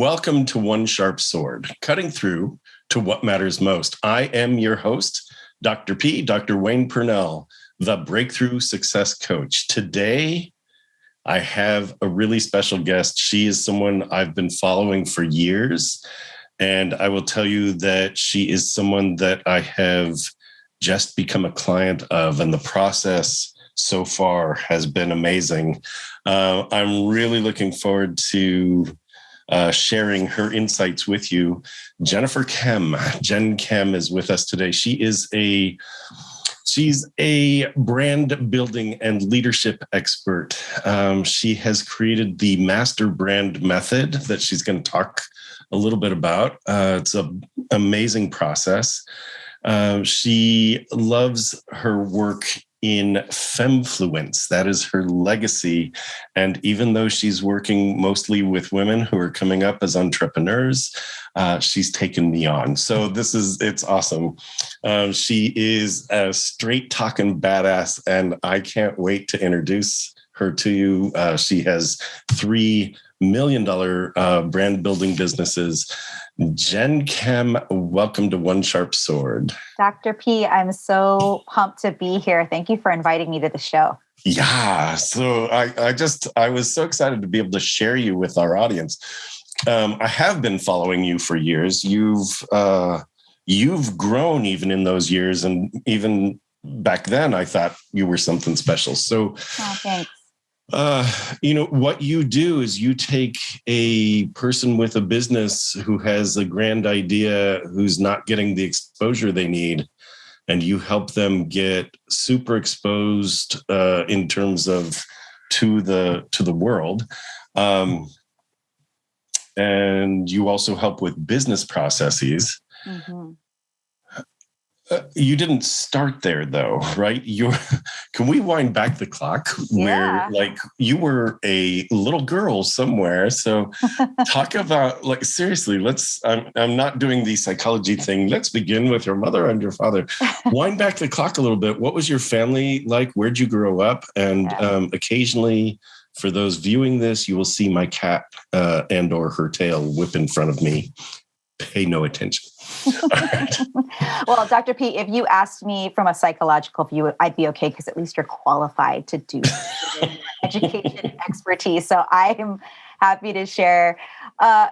Welcome to One Sharp Sword, cutting through to what matters most. I am your host, Dr. P, Dr. Wayne Pernell, the Breakthrough Success Coach. Today, I have a really special guest. She is someone I've been following for years, and I will tell you that she is someone that I have just become a client of, and the process so far has been amazing. I'm really looking forward to sharing her insights with you. Jennifer Kem. Jen Kem is with us today. She's a brand building and leadership expert. She has created the master brand method that she's going to talk a little bit about. It's an amazing process. She loves her work in femfluence. That is her legacy. And even though she's working mostly with women who are coming up as entrepreneurs, she's taken me on. So it's awesome. She is a straight talking badass, and I can't wait to introduce her to you. She has $3 million brand building businesses. Jen Kem, welcome to One Sharp Sword. Dr. P, I'm so pumped to be here. Thank you for inviting me to the show. Yeah, so I was so excited to be able to share you with our audience. I have been following you for years. You've grown even in those years, and even back then, I thought you were something special. So, thanks. What you do is you take a person with a business who has a grand idea, who's not getting the exposure they need, and you help them get super exposed in terms of to the world. And you also help with business processes. Mm-hmm. You didn't start there, though, right? Can we wind back the clock where, you were a little girl somewhere? So, talk about, seriously. I'm not doing the psychology thing. Let's begin with your mother and your father. Wind back the clock a little bit. What was your family like? Where'd you grow up? And occasionally, for those viewing this, you will see my cat and/or her tail whip in front of me. Pay no attention. Right. Well, Dr. P, if you asked me from a psychological view, I'd be okay because at least you're qualified to do education and expertise. So I am happy to share.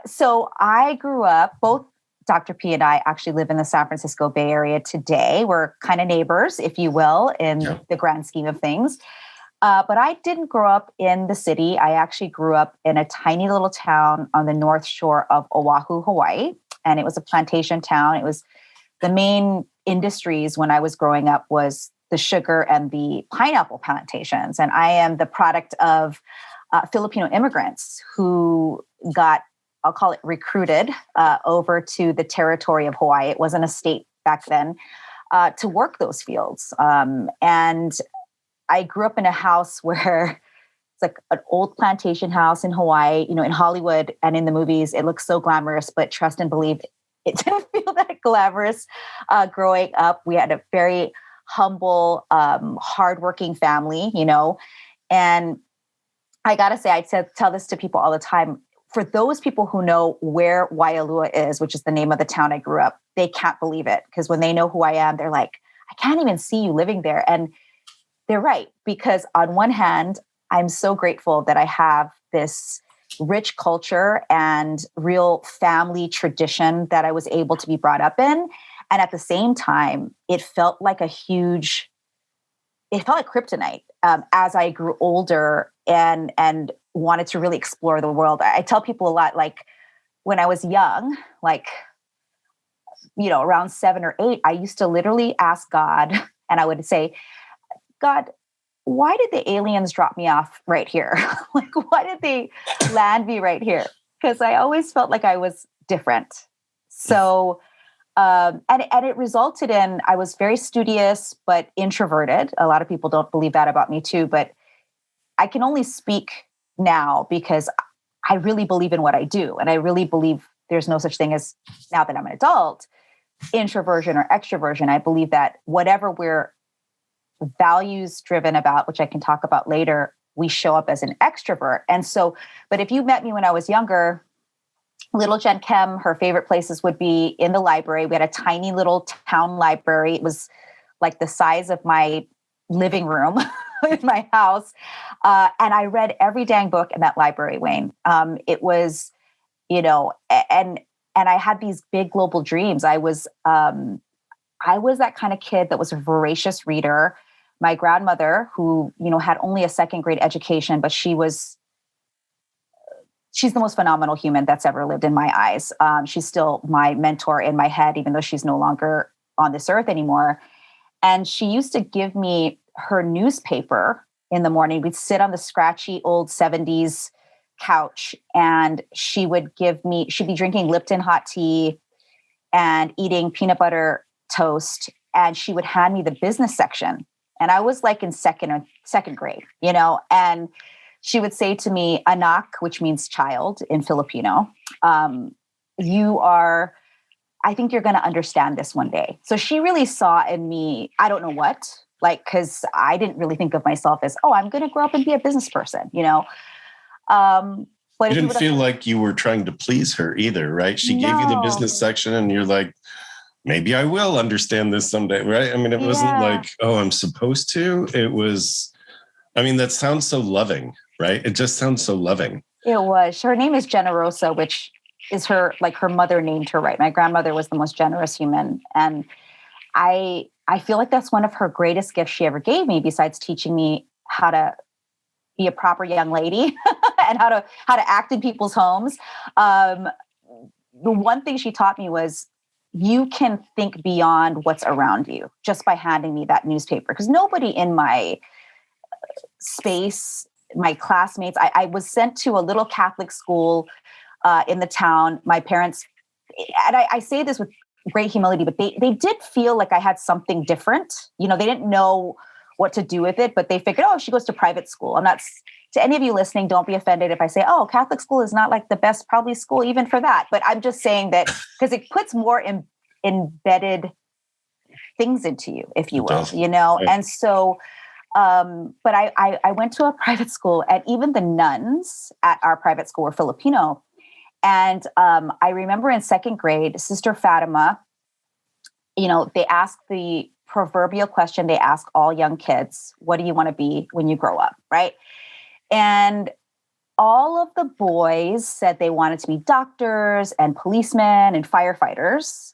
So I grew up, both Dr. P and I actually live in the San Francisco Bay Area today. We're kind of neighbors, if you will, in the grand scheme of things. But I didn't grow up in the city. I actually grew up in a tiny little town on the north shore of Oahu, Hawaii. And it was a plantation town. It was the main industries when I was growing up was the sugar and the pineapple plantations. And I am the product of Filipino immigrants who got, I'll call it recruited over to the territory of Hawaii. It wasn't a state back then to work those fields. And I grew up in a house where it's like an old plantation house in Hawaii. In Hollywood and in the movies, it looks so glamorous, but trust and believe it didn't feel that glamorous growing up. We had a very humble, hardworking family, and I got to say, I tell this to people all the time. For those people who know where Wailea is, which is the name of the town I grew up, they can't believe it because when they know who I am, they're like, I can't even see you living there. And they're right, because on one hand, I'm so grateful that I have this rich culture and real family tradition that I was able to be brought up in. And at the same time, it felt like kryptonite as I grew older and wanted to really explore the world. I tell people a lot, like when I was young, around 7 or 8, I used to literally ask God, and I would say, God, why did the aliens drop me off right here? Why did they land me right here? Because I always felt like I was different. So, and it resulted in, I was very studious, but introverted. A lot of people don't believe that about me too, but I can only speak now because I really believe in what I do. And I really believe there's no such thing as, now that I'm an adult, introversion or extroversion. I believe that whatever we're values driven about, which I can talk about later, we show up as an extrovert. And so, but if you met me when I was younger, Little Jen Kem, her favorite places would be in the library. We had a tiny little town library. It was like the size of my living room in my house. And I read every dang book in that library, Wayne. It was, and I had these big global dreams. I was that kind of kid that was a voracious reader. My grandmother, who, had only a second grade education, but she's the most phenomenal human that's ever lived in my eyes. She's still my mentor in my head, even though she's no longer on this earth anymore. And she used to give me her newspaper in the morning. We'd sit on the scratchy old 70s couch, and she'd be drinking Lipton hot tea and eating peanut butter toast. And she would hand me the business section. And I was like in second grade, and she would say to me, anak, which means child in Filipino, I think you're going to understand this one day. So she really saw in me, I don't know what, because I didn't really think of myself as, I'm going to grow up and be a business person, But you didn't feel like you were trying to please her either, right? She gave you the business section and you're like, maybe I will understand this someday, right? I mean, it wasn't like, I'm supposed to. It was, that sounds so loving, right? It just sounds so loving. It was. Her name is Generosa, which is her mother named her, right? My grandmother was the most generous human. And I feel like that's one of her greatest gifts she ever gave me, besides teaching me how to be a proper young lady and how to act in people's homes. The one thing she taught me was, you can think beyond what's around you just by handing me that newspaper. Because nobody in my space, my classmates, I was sent to a little Catholic school in the town. My parents, and I say this with great humility, but they did feel like I had something different. They didn't know what to do with it, but they figured, she goes to private school. I'm not, to any of you listening, don't be offended if I say, Catholic school is not like the best probably school even for that. But I'm just saying that because it puts more embedded things into you, if you will, Right. And so, but I went to a private school, and even the nuns at our private school were Filipino. And I remember in second grade, Sister Fatima, they asked the proverbial question they ask all young kids: what do you want to be when you grow up, right? And all of the boys said they wanted to be doctors and policemen and firefighters.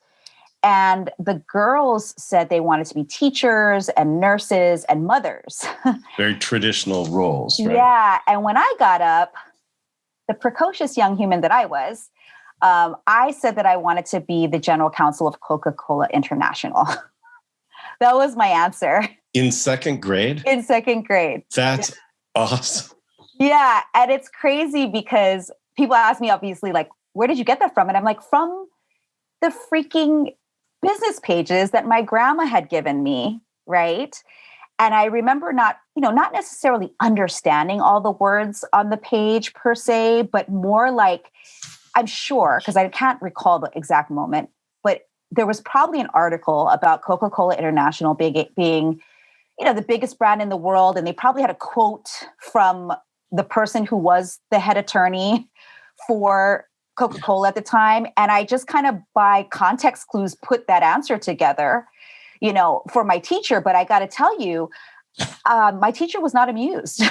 And the girls said they wanted to be teachers and nurses and mothers. Very traditional roles, right? Yeah. And when I got up, the precocious young human that I was, I said that I wanted to be the general counsel of Coca-Cola International. That was my answer. In second grade? In second grade. That's awesome. Yeah. And it's crazy because people ask me, obviously, like, where did you get that from? And I'm like, from the freaking business pages that my grandma had given me, right? And I remember not necessarily understanding all the words on the page per se, but more like, I'm sure, because I can't recall the exact moment, but there was probably an article about Coca-Cola International being the biggest brand in the world. And they probably had a quote from the person who was the head attorney for Coca-Cola at the time. And I just kind of by context clues put that answer together, for my teacher. But I got to tell you, my teacher was not amused.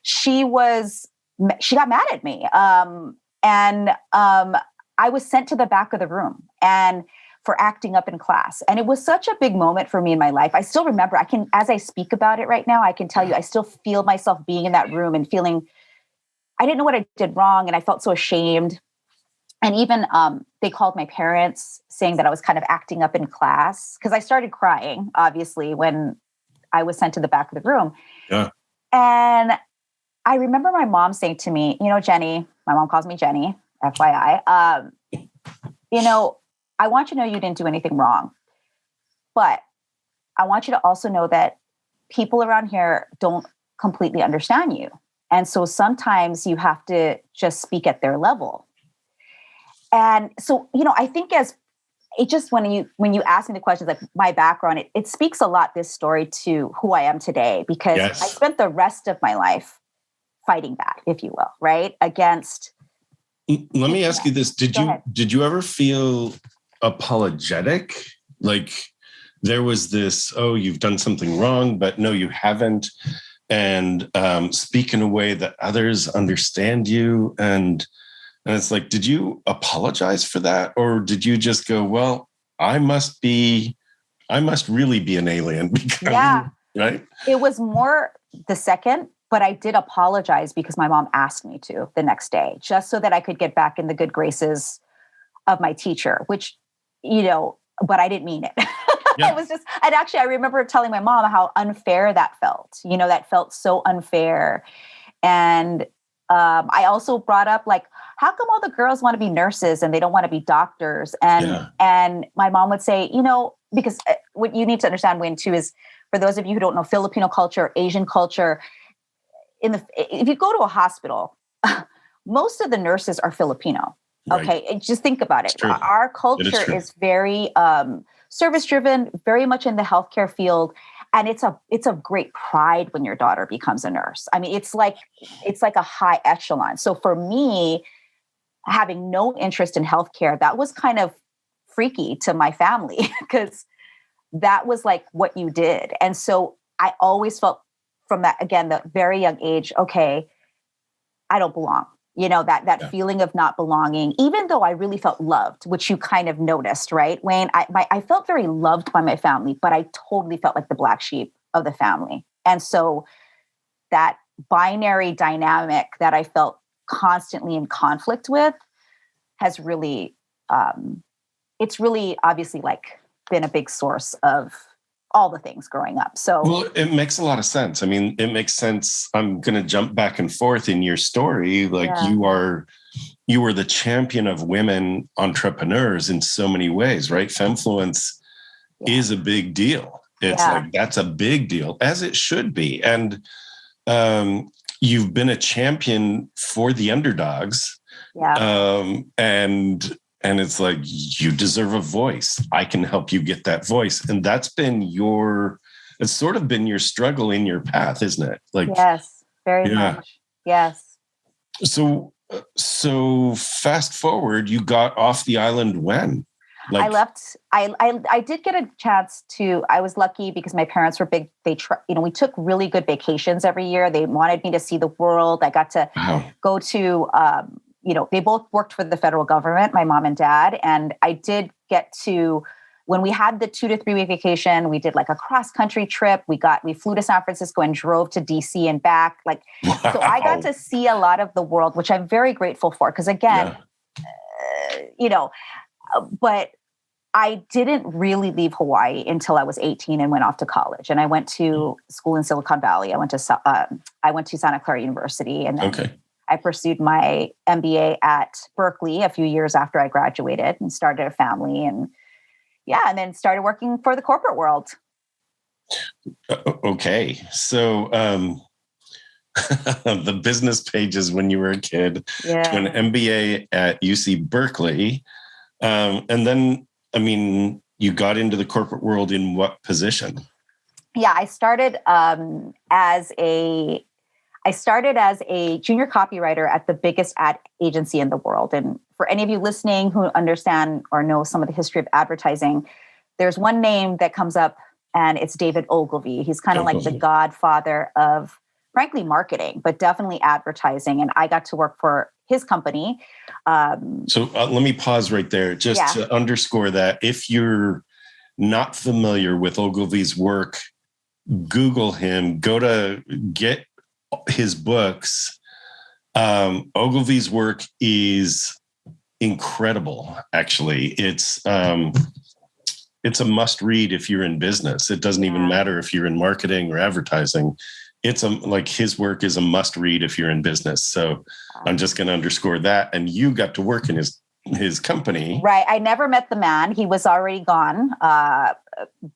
She got mad at me. And I was sent to the back of the room and for acting up in class. And it was such a big moment for me in my life. I still remember, as I speak about it right now, I can tell you, I still feel myself being in that room and feeling, I didn't know what I did wrong. And I felt so ashamed. And even they called my parents saying that I was kind of acting up in class because I started crying, obviously, when I was sent to the back of the room. Yeah. And I remember my mom saying to me, Jenny, my mom calls me Jenny, FYI, I want you to know you didn't do anything wrong, but I want you to also know that people around here don't completely understand you. And so sometimes you have to just speak at their level. And so, I think when you ask me the questions, like my background, it speaks a lot, this story, to who I am today, because Yes. I spent the rest of my life fighting back, if you will, right? Against Let me ask you this. Did you ever feel apologetic? Like there was this, oh, you've done something wrong, but no, you haven't. And speak in a way that others understand you. And it's like, did you apologize for that? Or did you just go, well, I must really be an alien because, right? It was more the second, but I did apologize because my mom asked me to the next day, just so that I could get back in the good graces of my teacher, which, but I didn't mean it. Yeah. It was just, and actually I remember telling my mom how unfair that felt, that felt so unfair. And I also brought up, like, how come all the girls want to be nurses and they don't want to be doctors? And my mom would say, because what you need to understand, Wayne, too, is for those of you who don't know Filipino culture, Asian culture, if you go to a hospital, most of the nurses are Filipino. Right. Okay. Just think about it. Our culture is very service-driven, very much in the healthcare field. And it's a great pride when your daughter becomes a nurse. I mean, it's like a high echelon. So for me, having no interest in healthcare, that was kind of freaky to my family because that was like what you did. And so I always felt from that, again, the very young age, okay, I don't belong. That feeling of not belonging, even though I really felt loved, which you kind of noticed, right, Wayne? I felt very loved by my family, but I totally felt like the black sheep of the family. And so that binary dynamic that I felt constantly in conflict with has really, it's really obviously like been a big source of all the things growing up. So, well, it makes a lot of sense. I mean, it makes sense. I'm going to jump back and forth in your story. Like you were the champion of women entrepreneurs in so many ways, right? Femfluence is a big deal. It's like, that's a big deal, as it should be. And you've been a champion for the underdogs. And it's like, you deserve a voice. I can help you get that voice. And that's been it's sort of been your struggle in your path, isn't it? Like, yes, very much. Yes. So fast forward, you got off the island when? I left. I did get a chance to. I was lucky because my parents were big. We took really good vacations every year. They wanted me to see the world. I got to go to. They both worked for the federal government, my mom and dad, and I did get to. When we had the 2 to 3 week vacation, we did like a cross country trip. We flew to San Francisco and drove to DC and back. So I got to see a lot of the world, which I'm very grateful for. Because again, but I didn't really leave Hawaii until I was 18 and went off to college. And I went to school in Silicon Valley. I went to Santa Clara University, and then I pursued my MBA at Berkeley a few years after I graduated and started a family and then started working for the corporate world. Okay. So the business pages when you were a kid, to an MBA at UC Berkeley. And then, you got into the corporate world in what position? Yeah, I started as a junior copywriter at the biggest ad agency in the world. And for any of you listening who understand or know some of the history of advertising, there's one name that comes up, and it's David Ogilvy. He's kind of like the godfather of, frankly, marketing, but definitely advertising. And I got to work for his company. So let me pause right there just to underscore that. If you're not familiar with Ogilvy's work, Google him, go to get his books. Ogilvy's work is incredible. Actually, it's a must read if you're in business. It doesn't even matter if you're in marketing or advertising. It's his work is a must read if you're in business. So I'm just going to underscore that. And you got to work in his company. Right. I never met the man. He was already gone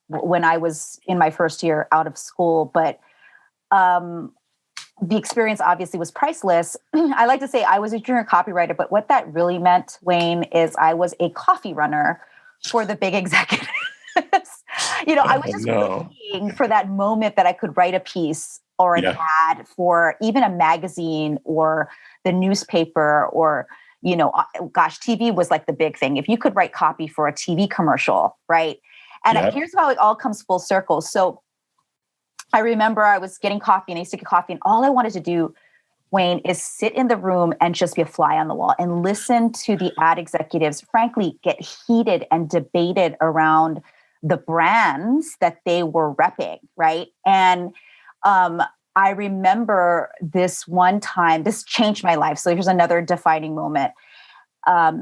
when I was in my first year out of school. But the experience obviously was priceless. I like to say I was a junior copywriter, but what that really meant, Wayne, is I was a coffee runner for the big executives. I was just waiting for that moment that I could write a piece or an ad for even a magazine or the newspaper or, gosh, TV was like the big thing. If you could write copy for a TV commercial, right? And here's how it all comes full circle. So I remember I was getting coffee and I used to get coffee, and all I wanted to do, Wayne, is sit in the room and just be a fly on the wall and listen to the ad executives, frankly, get heated and debated around the brands that they were repping, right? And I remember this one time, this changed my life. So here's another defining moment. They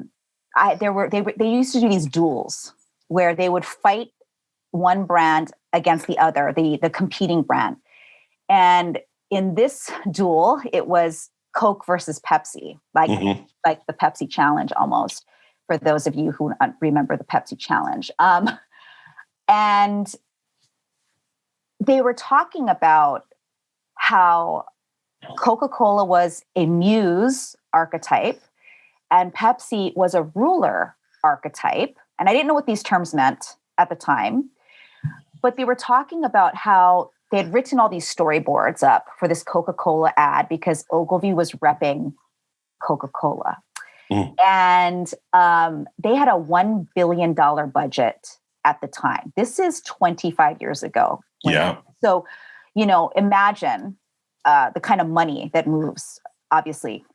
used to do these duels where they would fight one brand against the other, the competing brand. And in this duel, it was Coke versus Pepsi, like the Pepsi challenge almost, for those of you who remember the Pepsi challenge. And they were talking about how Coca-Cola was a muse archetype and Pepsi was a ruler archetype. And I didn't know what these terms meant at the time, but they were talking about how they had written all these storyboards up for this Coca-Cola ad because Ogilvy was repping Coca-Cola. And they had a $1 billion budget at the time. This is 25 years ago. Yeah. So, imagine the kind of money that moves, obviously.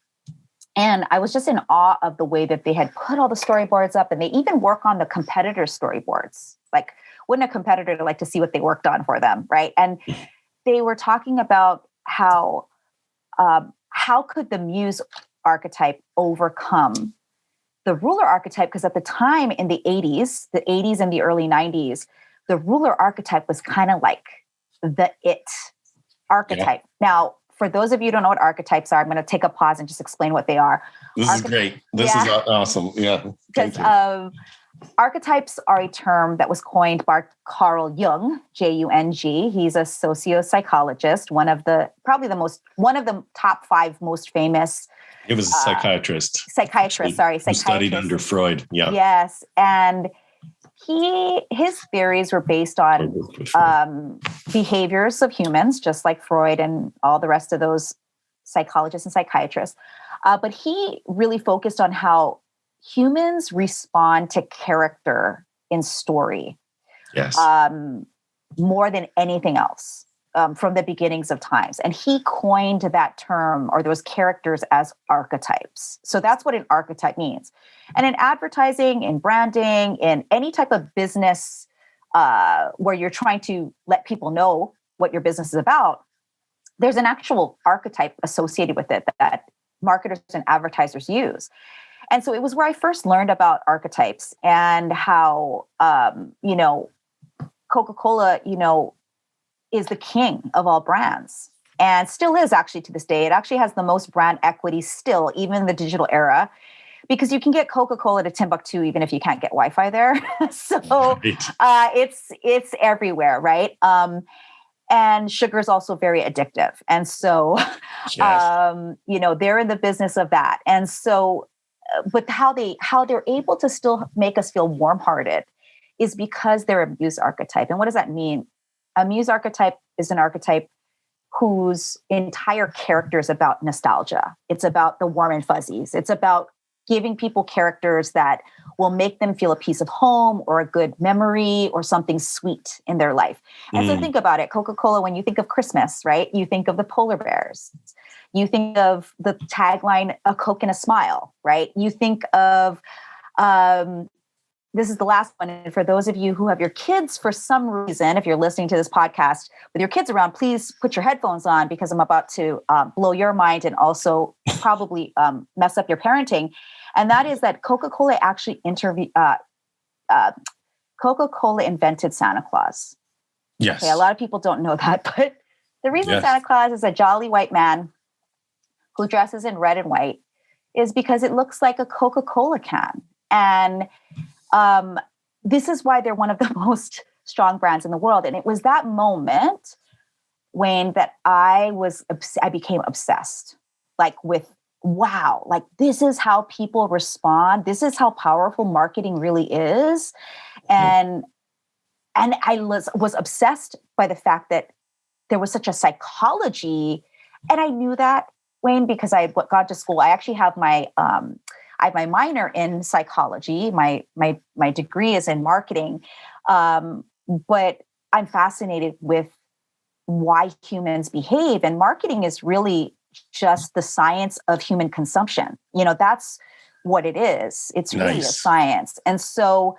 And I was just in awe of the way that they had put all the storyboards up, and they even work on the competitor storyboards. Like, wouldn't a competitor like to see what they worked on for them, right? And they were talking about how could the muse archetype overcome the ruler archetype? Because at the time in the 80s and the early 90s, the ruler archetype was kind of like the it archetype. Yeah. Now, for those of you who don't know what archetypes are, I'm going to take a pause and just explain what they are. This is great. This is awesome. Yeah. Because archetypes are a term that was coined by Carl Jung, Jung. He's a sociopsychologist, one of the top 5 most famous. He was a psychiatrist. Who studied under Freud. Yeah. Yes, and his theories were based on behaviors of humans, just like Freud and all the rest of those psychologists and psychiatrists. But he really focused on how humans respond to character in story, yes, more than anything else, from the beginnings of times. And he coined that term, or those characters, as archetypes. So that's what an archetype means. And in advertising, in branding, in any type of business where you're trying to let people know what your business is about, there's an actual archetype associated with it that marketers and advertisers use. And so it was where I first learned about archetypes and how, Coca-Cola, is the king of all brands, and still is actually to this day. It actually has the most brand equity still, even in the digital era, because you can get Coca-Cola to Timbuktu even if you can't get Wi-Fi there. So it's everywhere, right? And sugar is also very addictive. And so, yes. They're in the business of that. And so, but how they're able to still make us feel warm-hearted is because they're a muse archetype. And what does that mean? A muse archetype is an archetype whose entire character is about nostalgia. It's about the warm and fuzzies. It's about giving people characters that will make them feel a piece of home or a good memory or something sweet in their life. And so think about it. Coca-Cola, when you think of Christmas, right? You think of the polar bears. You think of the tagline, "A Coke and a Smile," right? You think of, this is the last one. And for those of you who have your kids, for some reason, if you're listening to this podcast with your kids around, please put your headphones on, because I'm about to blow your mind and also probably mess up your parenting. And that is that Coca-Cola actually Coca-Cola invented Santa Claus. Yes. Okay, a lot of people don't know that, but the reason Santa Claus is a jolly white man who dresses in red and white is because it looks like a Coca-Cola can. And this is why they're one of the most strong brands in the world. And it was that moment, Wayne, that I became obsessed, like with, wow, like this is how people respond. This is how powerful marketing really is. And I was obsessed by the fact that there was such a psychology. And I knew that, Wayne, because I got to school. I actually have my I have my minor in psychology. My degree is in marketing. But I'm fascinated with why humans behave, and marketing is really just the science of human consumption. That's what it is. It's really a science. And so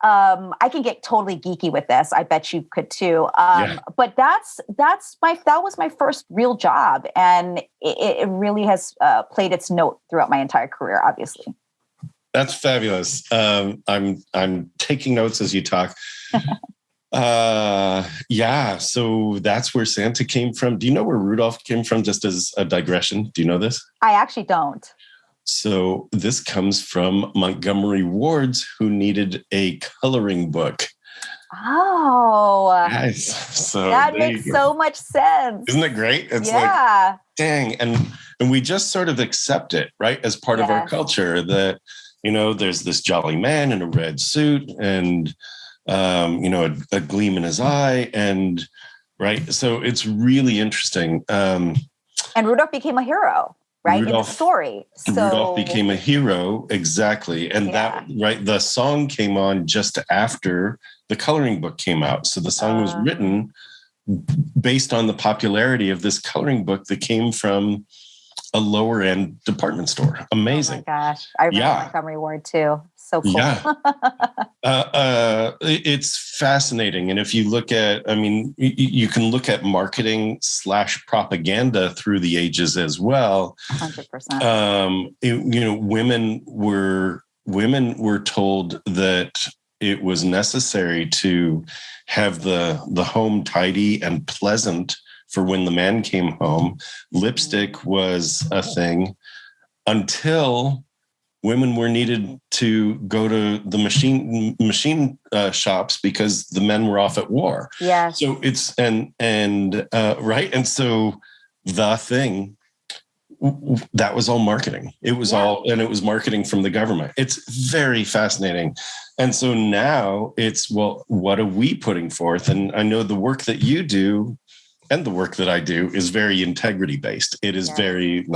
I can get totally geeky with this. I bet you could too. But that was my first real job, and it really has played its note throughout my entire career, obviously. That's fabulous. I'm taking notes as you talk. So that's where Santa came from. Do you know where Rudolph came from, just as a digression? Do you know this? I actually don't. So this comes from Montgomery Ward's, who needed a coloring book. Oh, nice. So that makes so much sense. Isn't it great? It's like, dang. And we just sort of accept it, right? As part of our culture that, there's this jolly man in a red suit and, a gleam in his eye, and right. So it's really interesting. And Rudolph became a hero, right? In the story. So Rudolph became a hero. Exactly. And the song came on just after the coloring book came out. So the song was written based on the popularity of this coloring book that came from a lower end department store. Amazing. Oh my gosh. I remember Montgomery Ward too. So cool. Yeah. It's fascinating. And if you look at, you can look at marketing / propaganda through the ages as well. 100%. Women were told that it was necessary to have the home tidy and pleasant for when the man came home. Lipstick was a thing until women were needed to go to the machine shops because the men were off at war. Yeah. So it's right. And so the thing that was all marketing. It was it was marketing from the government. It's very fascinating. And so now it's, well, what are we putting forth? And I know the work that you do and the work that I do is very integrity based. It is very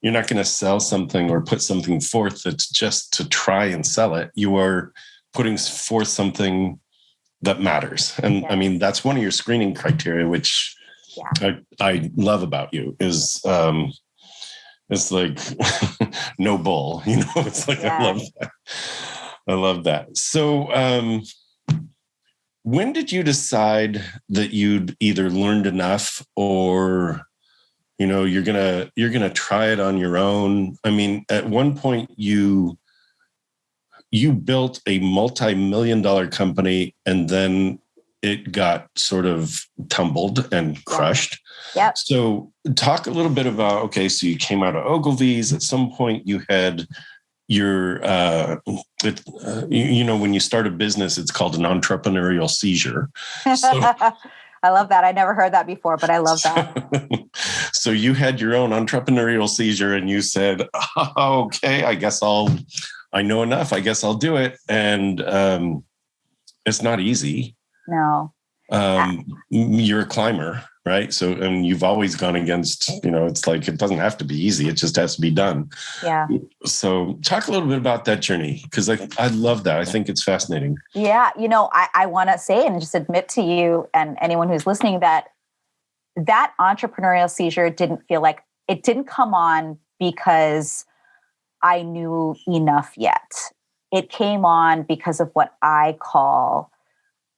you're not going to sell something or put something forth that's just to try and sell it. You are putting forth something that matters. And that's one of your screening criteria, which I love about you is, it's like no bull, it's like, I love that. So, when did you decide that you'd either learned enough or, you're going to try it on your own? At one point you built a multi-million-dollar company and then it got sort of tumbled and crushed. Yeah. So talk a little bit about, so you came out of Ogilvy's. At some point you had your, when you start a business, it's called an entrepreneurial seizure. So, I love that. I never heard that before, but I love that. So you had your own entrepreneurial seizure and you said, okay, I know enough. I guess I'll do it. And it's not easy. No. You're a climber, right? So, and you've always gone against, it's like, it doesn't have to be easy. It just has to be done. Yeah. So talk a little bit about that journey, because I love that. I think it's fascinating. Yeah. I want to say and just admit to you and anyone who's listening that entrepreneurial seizure didn't come on because I knew enough yet. It came on because of what I call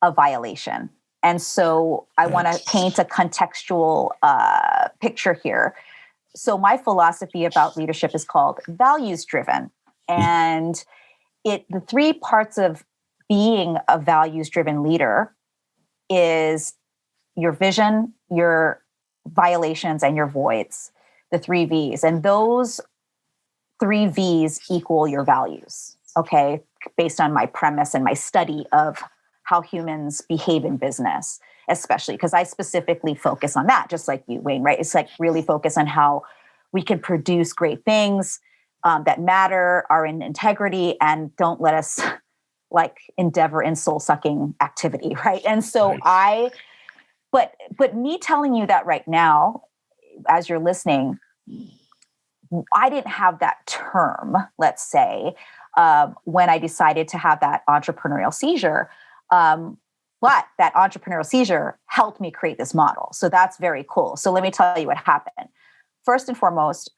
a violation. And so I want to paint a contextual picture here. So my philosophy about leadership is called values driven. And the three parts of being a values driven leader is your vision, your violations, and your voids, the 3 V's. And those 3 V's equal your values, okay, based on my premise and my study of how humans behave in business, especially because I specifically focus on that, just like you, Wayne, right? It's like really focus on how we can produce great things that matter, are in integrity, and don't let us endeavor in soul-sucking activity, right? And so but me telling you that right now, as you're listening, I didn't have that term, let's say, when I decided to have that entrepreneurial seizure. But that entrepreneurial seizure helped me create this model. So that's very cool. So let me tell you what happened. First and foremost,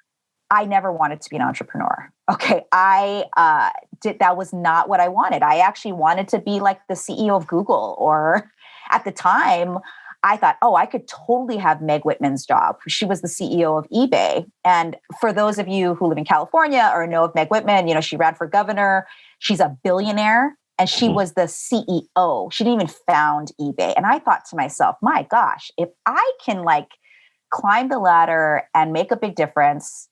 I never wanted to be an entrepreneur. Okay. That was not what I wanted. I actually wanted to be like the CEO of Google, or at the time, I thought, oh, I could totally have Meg Whitman's job. She was the CEO of eBay. And for those of you who live in California or know of Meg Whitman, she ran for governor. She's a billionaire, and she was the CEO. She didn't even found eBay. And I thought to myself, my gosh, if I can climb the ladder and make a big difference.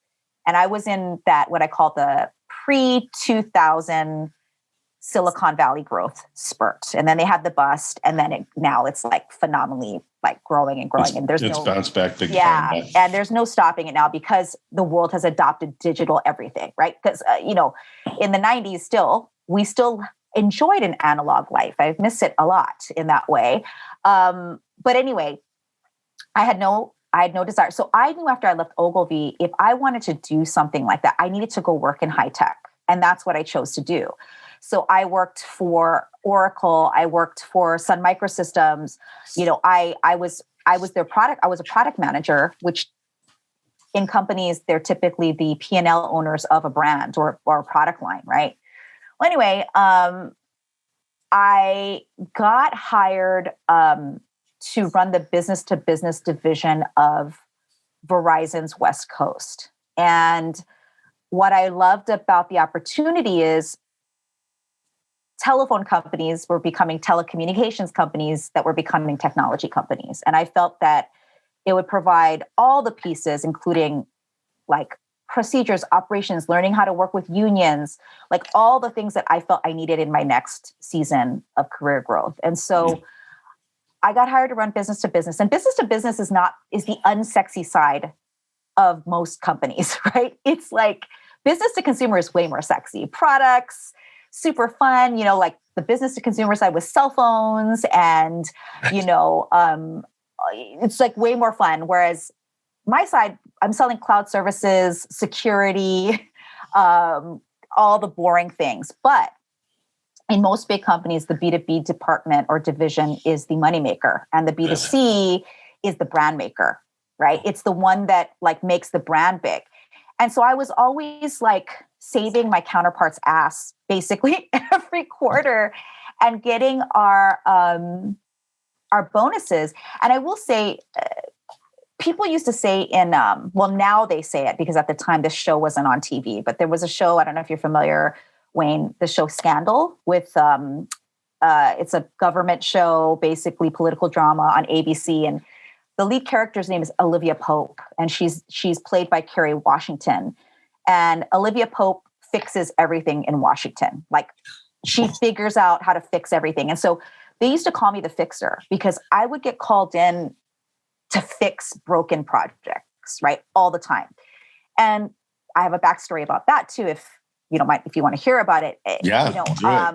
And I was in that, what I call the pre-2000 Silicon Valley growth spurt. And then they had the bust. And then now it's phenomenally growing and growing. And it's bounced back big time. Yeah. And there's no stopping it now because the world has adopted digital everything, right? Because, in the 90s we still enjoyed an analog life. I miss it a lot in that way. But anyway, I had no desire. So I knew after I left Ogilvy, if I wanted to do something like that, I needed to go work in high tech. And that's what I chose to do. So I worked for Oracle. I worked for Sun Microsystems. I was their product. I was a product manager, which in companies, they're typically the P&L owners of a brand or a product line, right? Well, anyway, I got hired to run the business to business division of Verizon's West Coast. And what I loved about the opportunity is telephone companies were becoming telecommunications companies that were becoming technology companies. And I felt that it would provide all the pieces, including procedures, operations, learning how to work with unions, all the things that I felt I needed in my next season of career growth. And so I got hired to run business to business, and business to business is the unsexy side of most companies, right? It's business to consumer is way more sexy. Products, super fun, the business to consumer side with cell phones and, it's way more fun. Whereas my side, I'm selling cloud services, security, all the boring things. But in most big companies, the B2B department or division is the moneymaker, and the B2C is the brand maker, right? It's the one that makes the brand big. And so I was always saving my counterpart's ass basically every quarter and getting our bonuses. And I will say, people used to say now they say it because at the time this show wasn't on TV, but there was a show, I don't know if you're familiar, Wayne, the show Scandal with, it's a government show, basically political drama on ABC. And the lead character's name is Olivia Pope, and she's played by Kerry Washington. And Olivia Pope fixes everything in Washington. She figures out how to fix everything. And so they used to call me the fixer because I would get called in to fix broken projects, right? All the time. And I have a backstory about that too, if you don't mind, if you want to hear about it. Yeah, do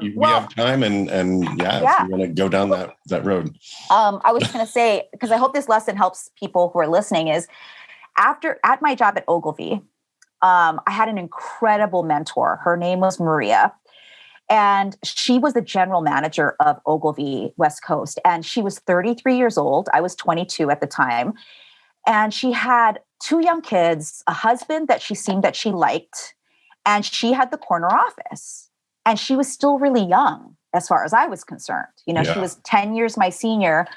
it. We have time and if you want to go down that road. I was going to say, because I hope this lesson helps people who are listening, is at my job at Ogilvy, I had an incredible mentor. Her name was Maria. And she was the general manager of Ogilvy West Coast. And she was 33 years old. I was 22 at the time. And she had 2 young kids, a husband that she seemed that she liked. And she had the corner office. And she was still really young as far as I was concerned. She was 10 years my senior.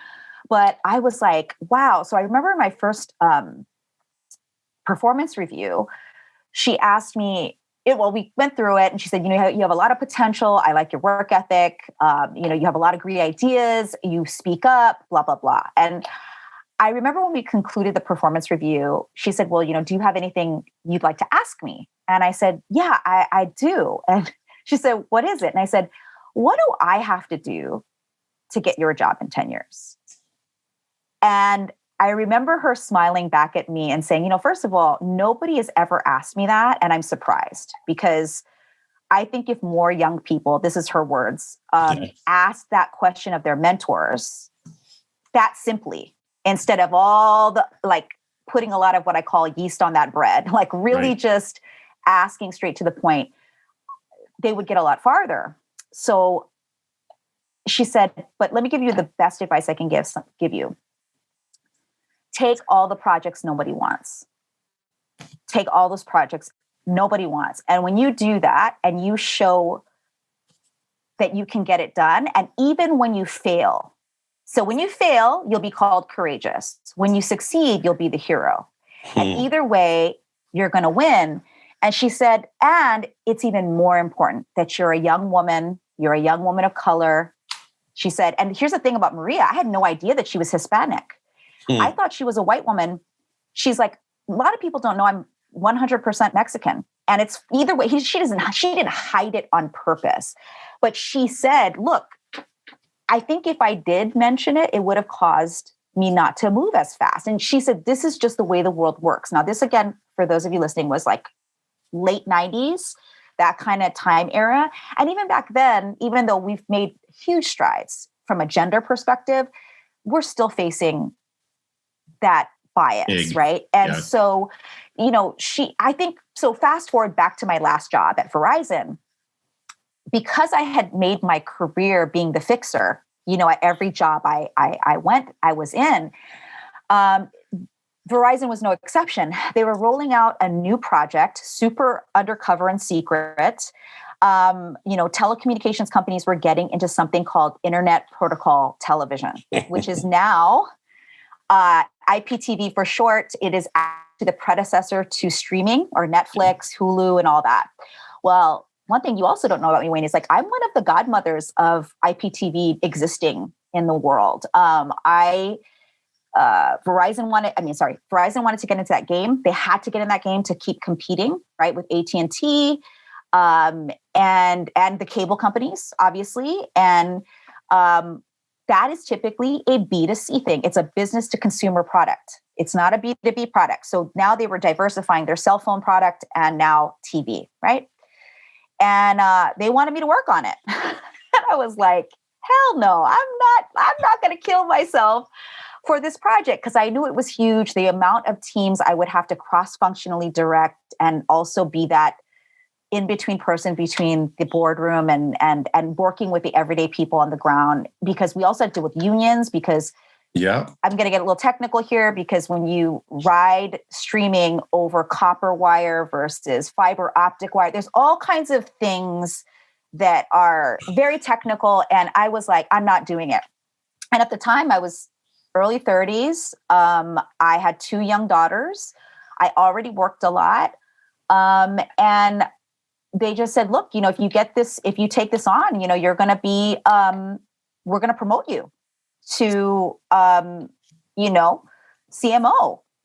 But I was like, wow. So I remember my first performance review, she asked me, we went through it and she said, you have a lot of potential. I like your work ethic. You have a lot of great ideas. You speak up, blah, blah, blah. And I remember when we concluded the performance review, she said, well, do you have anything you'd like to ask me? And I said, yeah, I do. And she said, what is it? And I said, what do I have to do to get your job in 10 years? And I remember her smiling back at me and saying, first of all, nobody has ever asked me that. And I'm surprised because I think if more young people, this is her words, ask that question of their mentors that simply, instead of all the putting a lot of what I call yeast on that bread, like really just asking straight to the point, they would get a lot farther. So she said, but let me give you the best advice I can give you. Take all the projects nobody wants. Take all those projects nobody wants. And when you do that and you show that you can get it done, and even when you fail, so when you fail, you'll be called courageous. When you succeed, you'll be the hero. And either way, you're going to win. And she said, and it's even more important that you're a young woman of color. She said, and here's the thing about Maria, I had no idea that she was Hispanic. I thought she was a white woman. She's like, a lot of people don't know I'm 100% Mexican. And it's either way, she didn't hide it on purpose. But she said, look, I think if I did mention it, it would have caused me not to move as fast. And she said, this is just the way the world works. Now, this again, for those of you listening, was like late 90s, that kind of time era. And even back then, even though we've made huge strides from a gender perspective, we're still facing that bias, right? And so, I think, so fast forward back to my last job at Verizon, because I had made my career being the fixer, at every job I was in, Verizon was no exception. They were rolling out a new project, super undercover and secret. Telecommunications companies were getting into something called Internet Protocol Television, which is now IPTV for short. It is actually the predecessor to streaming or Netflix, Hulu, and all that. Well, one thing you also don't know about me, Wayne, is like I'm one of the godmothers of IPTV existing in the world. Verizon wanted to get into that game. They had to get in that game to keep competing, right, with AT&T and the cable companies, obviously. And that is typically a B2C thing. It's a business to consumer product. It's not a B2B product. So now they were diversifying their cell phone product and now TV, right? And they wanted me to work on it. And I was like, hell no, I'm not going to kill myself for this project, because I knew it was huge. The amount of teams I would have to cross-functionally direct and also be that in-between person between the boardroom and working with the everyday people on the ground, because we also had to deal with unions, because I'm going to get a little technical here, because when you ride streaming over copper wire versus fiber optic wire, there's all kinds of things that are very technical. And I was like, I'm not doing it. And at the time I was early 30s. I had 2 young daughters. I already worked a lot. And they just said, look, if you take this on, you're going to be, we're going to promote you to, CMO.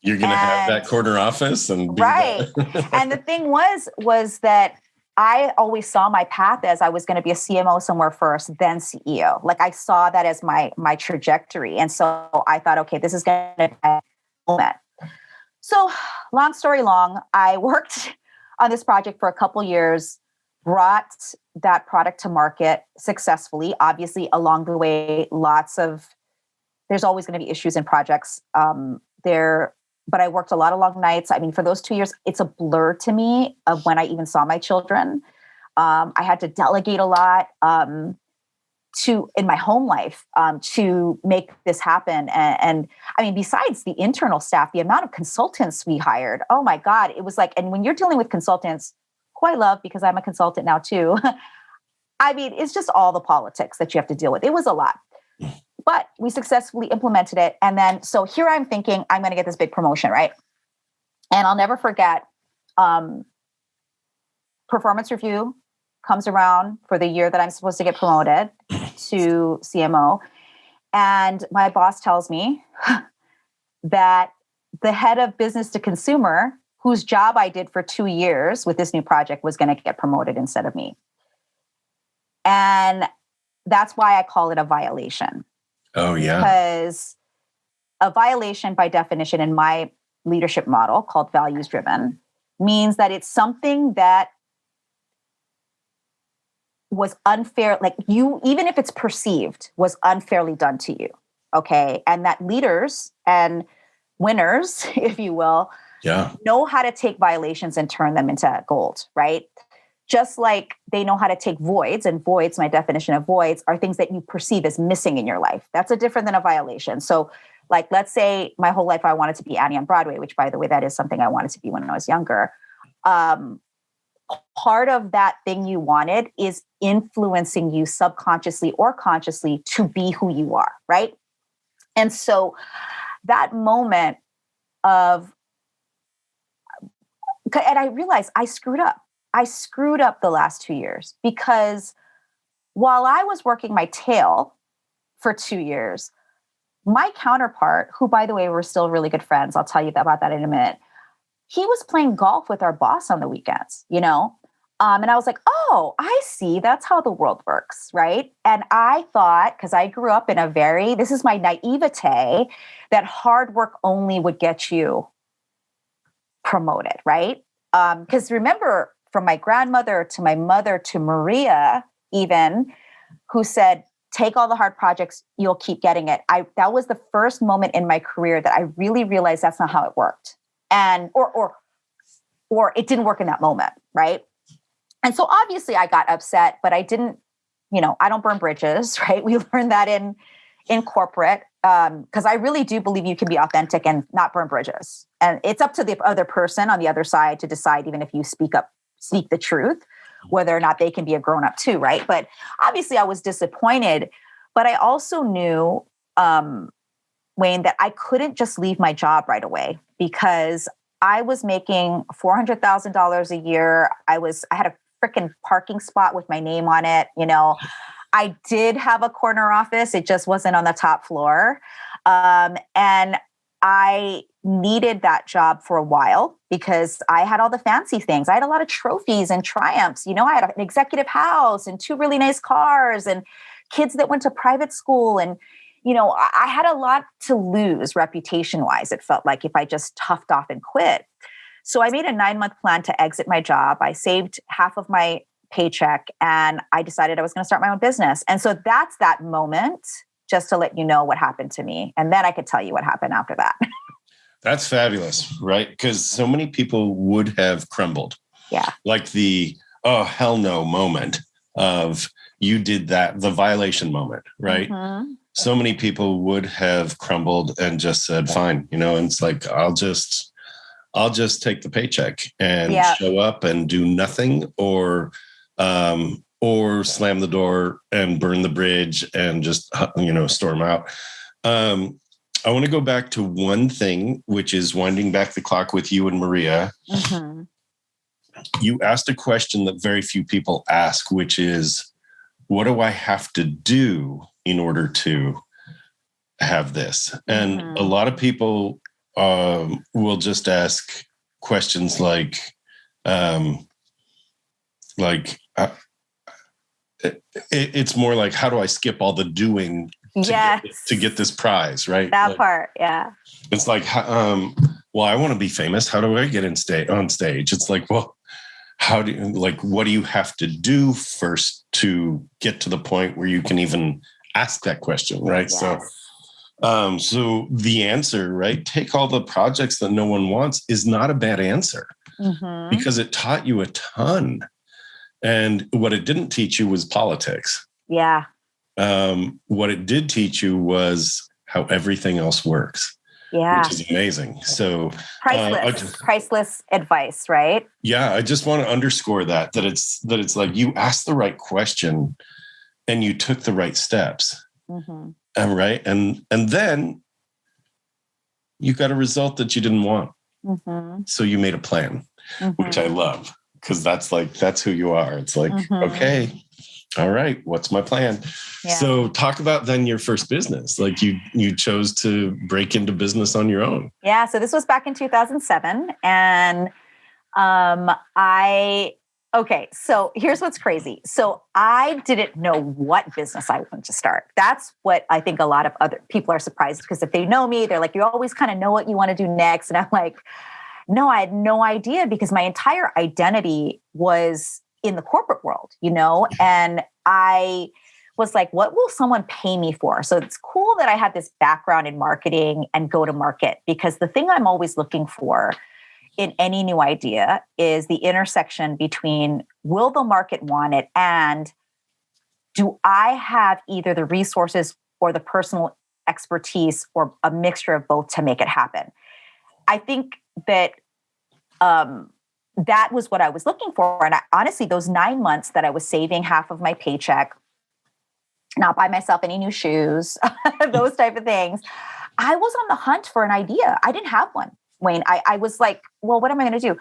You're going to have that corner office and right. And the thing was that I always saw my path as I was going to be a CMO somewhere first, then CEO. Like I saw that as my trajectory. And so I thought, okay, this is going to be a moment. So long story long, I worked on this project for a couple years, brought that product to market successfully. Obviously, along the way, there's always going to be issues in projects but I worked a lot of long nights. I mean, for those 2 years, it's a blur to me of when I even saw my children. I had to delegate a lot in my home life to make this happen. And I mean, besides the internal staff, the amount of consultants we hired, oh my God, it was like, and when you're dealing with consultants, who I love because I'm a consultant now too, I mean, it's just all the politics that you have to deal with. It was a lot. But we successfully implemented it. And then, so here I'm thinking, I'm going to get this big promotion, right? And I'll never forget, performance review comes around for the year that I'm supposed to get promoted to CMO. And my boss tells me that the head of business to consumer, whose job I did for 2 years with this new project, was going to get promoted instead of me. And that's why I call it a violation. Oh, yeah. Because a violation, by definition, in my leadership model called values driven, means that it's something that was unfair, like you, even if it's perceived, was unfairly done to you. Okay. And that leaders and winners, if you will, know how to take violations and turn them into gold, right? Just like they know how to take voids, and voids, my definition of voids, are things that you perceive as missing in your life. That's a different than a violation. So like, let's say my whole life I wanted to be Annie on Broadway, which by the way, that is something I wanted to be when I was younger. Part of that thing you wanted is influencing you subconsciously or consciously to be who you are, right? And so that moment and I realized I screwed up. I screwed up the last 2 years because while I was working my tail for 2 years, my counterpart, who, by the way, we're still really good friends, I'll tell you about that in a minute, he was playing golf with our boss on the weekends, and I was like, oh, I see. That's how the world works, right? And I thought, because I grew up in this is my naivete, that hard work only would get you promoted, right? Because remember, from my grandmother to my mother to Maria, even, who said, take all the hard projects, you'll keep getting it. That was the first moment in my career that I really realized that's not how it worked. And, or it didn't work in that moment. Right. And so obviously I got upset, but I didn't, I don't burn bridges, right? We learned that in corporate, because I really do believe you can be authentic and not burn bridges. And it's up to the other person on the other side to decide, even if you speak the truth, whether or not they can be a grown-up too, right? But obviously I was disappointed, but I also knew, Wayne, that I couldn't just leave my job right away because I was making $400,000 a year. I had a freaking parking spot with my name on it. I did have a corner office. It just wasn't on the top floor. And I needed that job for a while because I had all the fancy things. I had a lot of trophies and triumphs. I had an executive house and 2 really nice cars and kids that went to private school. And, I had a lot to lose reputation-wise. It felt like if I just toughed off and quit. So I made a 9-month plan to exit my job. I saved half of my paycheck and I decided I was going to start my own business. And so that's that moment, just to let you know what happened to me. And then I could tell you what happened after that. That's fabulous, right? Because so many people would have crumbled. Yeah. Like the, oh, hell no moment of you did that, the violation moment, right? Mm-hmm. So many people would have crumbled and just said, fine, and it's like, I'll just take the paycheck and show up and do nothing or slam the door and burn the bridge and just, storm out. I want to go back to one thing, which is winding back the clock with you and Maria. Mm-hmm. You asked a question that very few people ask, which is, what do I have to do in order to have this? And a lot of people will just ask questions like it's more like, how do I skip all the doing to get this prize, right? That part, yeah. It's like, well, I want to be famous. How do I get on stage? It's like, well, what do you have to do first to get to the point where you can even ask that question, right? Yes. So the answer, right? Take all the projects that no one wants is not a bad answer because it taught you a ton. And what it didn't teach you was politics. Yeah. What it did teach you was how everything else works. Yeah. Which is amazing. So priceless advice, right? Yeah. I just want to underscore that it's like you asked the right question and you took the right steps. Mm-hmm. Right. And then you got a result that you didn't want. Mm-hmm. So you made a plan, which I love because that's who you are. It's like, okay, all right, what's my plan? Yeah. So talk about then your first business. Like you chose to break into business on your own. Yeah. So this was back in 2007. And okay, so here's what's crazy. So I didn't know what business I wanted to start. That's what I think a lot of other people are surprised because if they know me, they're like, you always kind of know what you want to do next. And I'm like, no, I had no idea because my entire identity was in the corporate world, and I was like, what will someone pay me for? So it's cool thankful that I had this background in marketing and go to market, because the thing I'm always looking for in any new idea is the intersection between will the market want it and do I have either the resources or the personal expertise or a mixture of both to make it happen. I think that that was what I was looking for. And honestly, those 9 months that I was saving half of my paycheck, not buy myself any new shoes, those type of things, I was on the hunt for an idea. I didn't have one, Wayne. I was like, well, what am I going to do?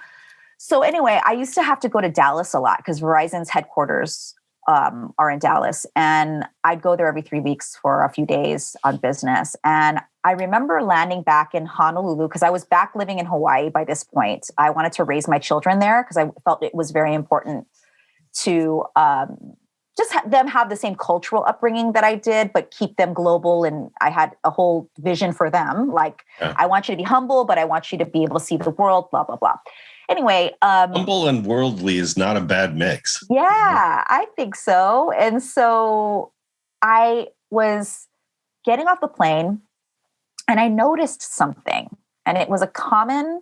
So anyway, I used to have to go to Dallas a lot because Verizon's headquarters are in Dallas. And I'd go there every 3 weeks for a few days on business. And I remember landing back in Honolulu because I was back living in Hawaii by this point. I wanted to raise my children there because I felt it was very important to them have the same cultural upbringing that I did, but keep them global. And I had a whole vision for them. Like, I want you to be humble, but I want you to be able to see the world, blah, blah, blah. Anyway. Humble and worldly is not a bad mix. Yeah, I think so. And so I was getting off the plane and I noticed something. And it was a common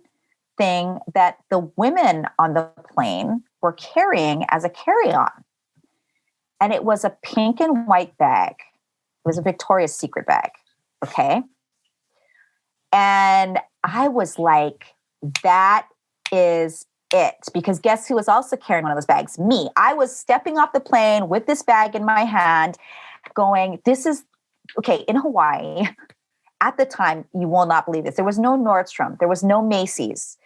thing that the women on the plane were carrying as a carry-on. And it was a pink and white bag. It was a Victoria's Secret bag. Okay. And I was like, that is it. Because guess who was also carrying one of those bags? Me. I was stepping off the plane with this bag in my hand going, this is, okay, in Hawaii, at the time, you will not believe this. There was no Nordstrom. There was no Macy's.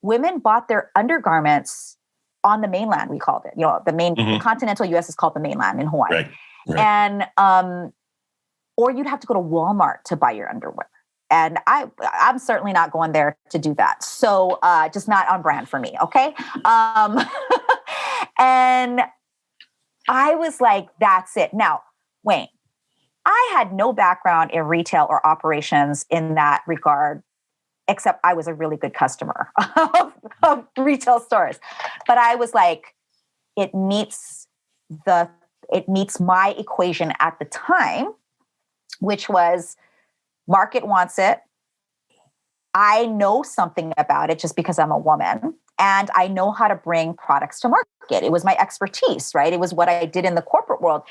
Women bought their undergarments on the mainland, we called it. You know, the continental US is called the mainland in Hawaii. Right. And, or you'd have to go to Walmart to buy your underwear. And I'm certainly not going there to do that. So just not on brand for me. Okay. And I was like, that's it. Now, Wayne, I had no background in retail or operations in that regard, except I was a really good customer of retail stores. But I was like, it meets my equation at the time, which was market wants it. I know something about it just because I'm a woman, and I know how to bring products to market. It was my expertise, right? It was what I did in the corporate world.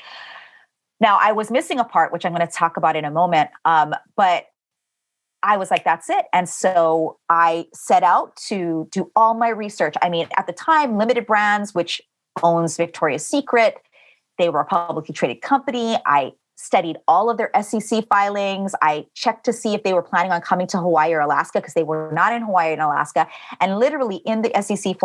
Now, I was missing a part, which I'm going to talk about in a moment, but I was like, that's it. And so I set out to do all my research. I mean, at the time, Limited Brands, which owns Victoria's Secret, they were a publicly traded company. I studied all of their SEC filings. I checked to see if they were planning on coming to Hawaii or Alaska, because they were not in Hawaii and Alaska. And literally in the SEC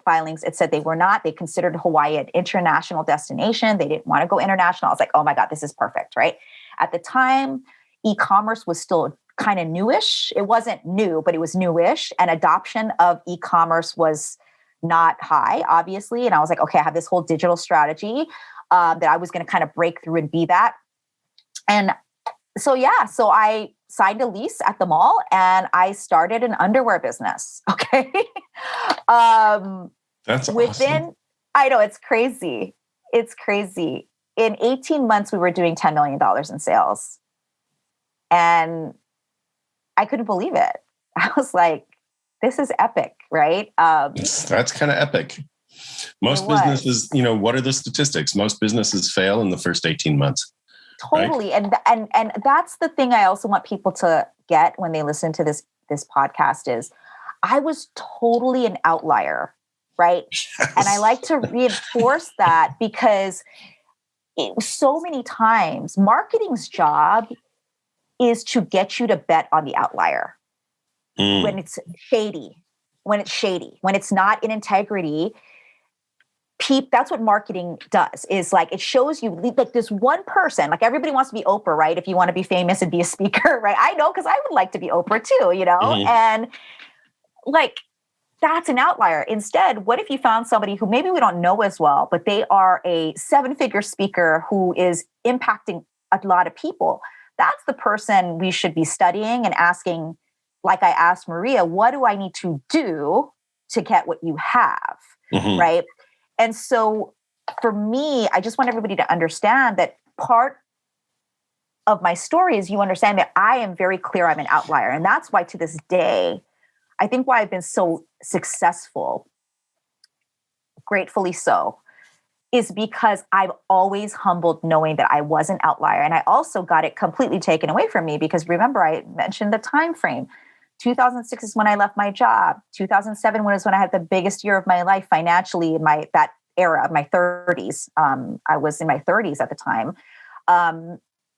filings, it said they were not. They considered Hawaii an international destination. They didn't want to go international. I was like, oh my God, this is perfect, right? At the time, e-commerce was still kind of newish. It wasn't new, but it was newish. And adoption of e-commerce was not high, obviously. And I was like, okay, I have this whole digital strategy that I was going to kind of break through and be that. And so I signed a lease at the mall and I started an underwear business. Okay. That's awesome. I know, it's crazy. It's crazy. In 18 months, we were doing $10 million in sales. And I couldn't believe it. I was like, this is epic, right? That's kind of epic. Most businesses, what are the statistics? Most businesses fail in the first 18 months. Totally. Right? And that's the thing I also want people to get when they listen to this podcast is I was totally an outlier, right? Yes. And I like to reinforce that because so many times marketing's job is to get you to bet on the outlier when it's shady, when it's not in integrity. That's what marketing does, is like, it shows you like this one person, like everybody wants to be Oprah, right? If you want to be famous and be a speaker, right? I know, because I would like to be Oprah too, and like, that's an outlier. Instead, what if you found somebody who maybe we don't know as well, but they are a 7-figure speaker who is impacting a lot of people? That's the person we should be studying and asking, like I asked Maria, what do I need to do to get what you have, right? And so for me, I just want everybody to understand that part of my story is you understand that I am very clear I'm an outlier. And that's why to this day, I think why I've been so successful, gratefully so, is because I've always humbled knowing that I was an outlier. And I also got it completely taken away from me because remember, I mentioned the time frame. 2006 is when I left my job. 2007 was when I had the biggest year of my life financially in that era of my 30s. I was in my 30s at the time.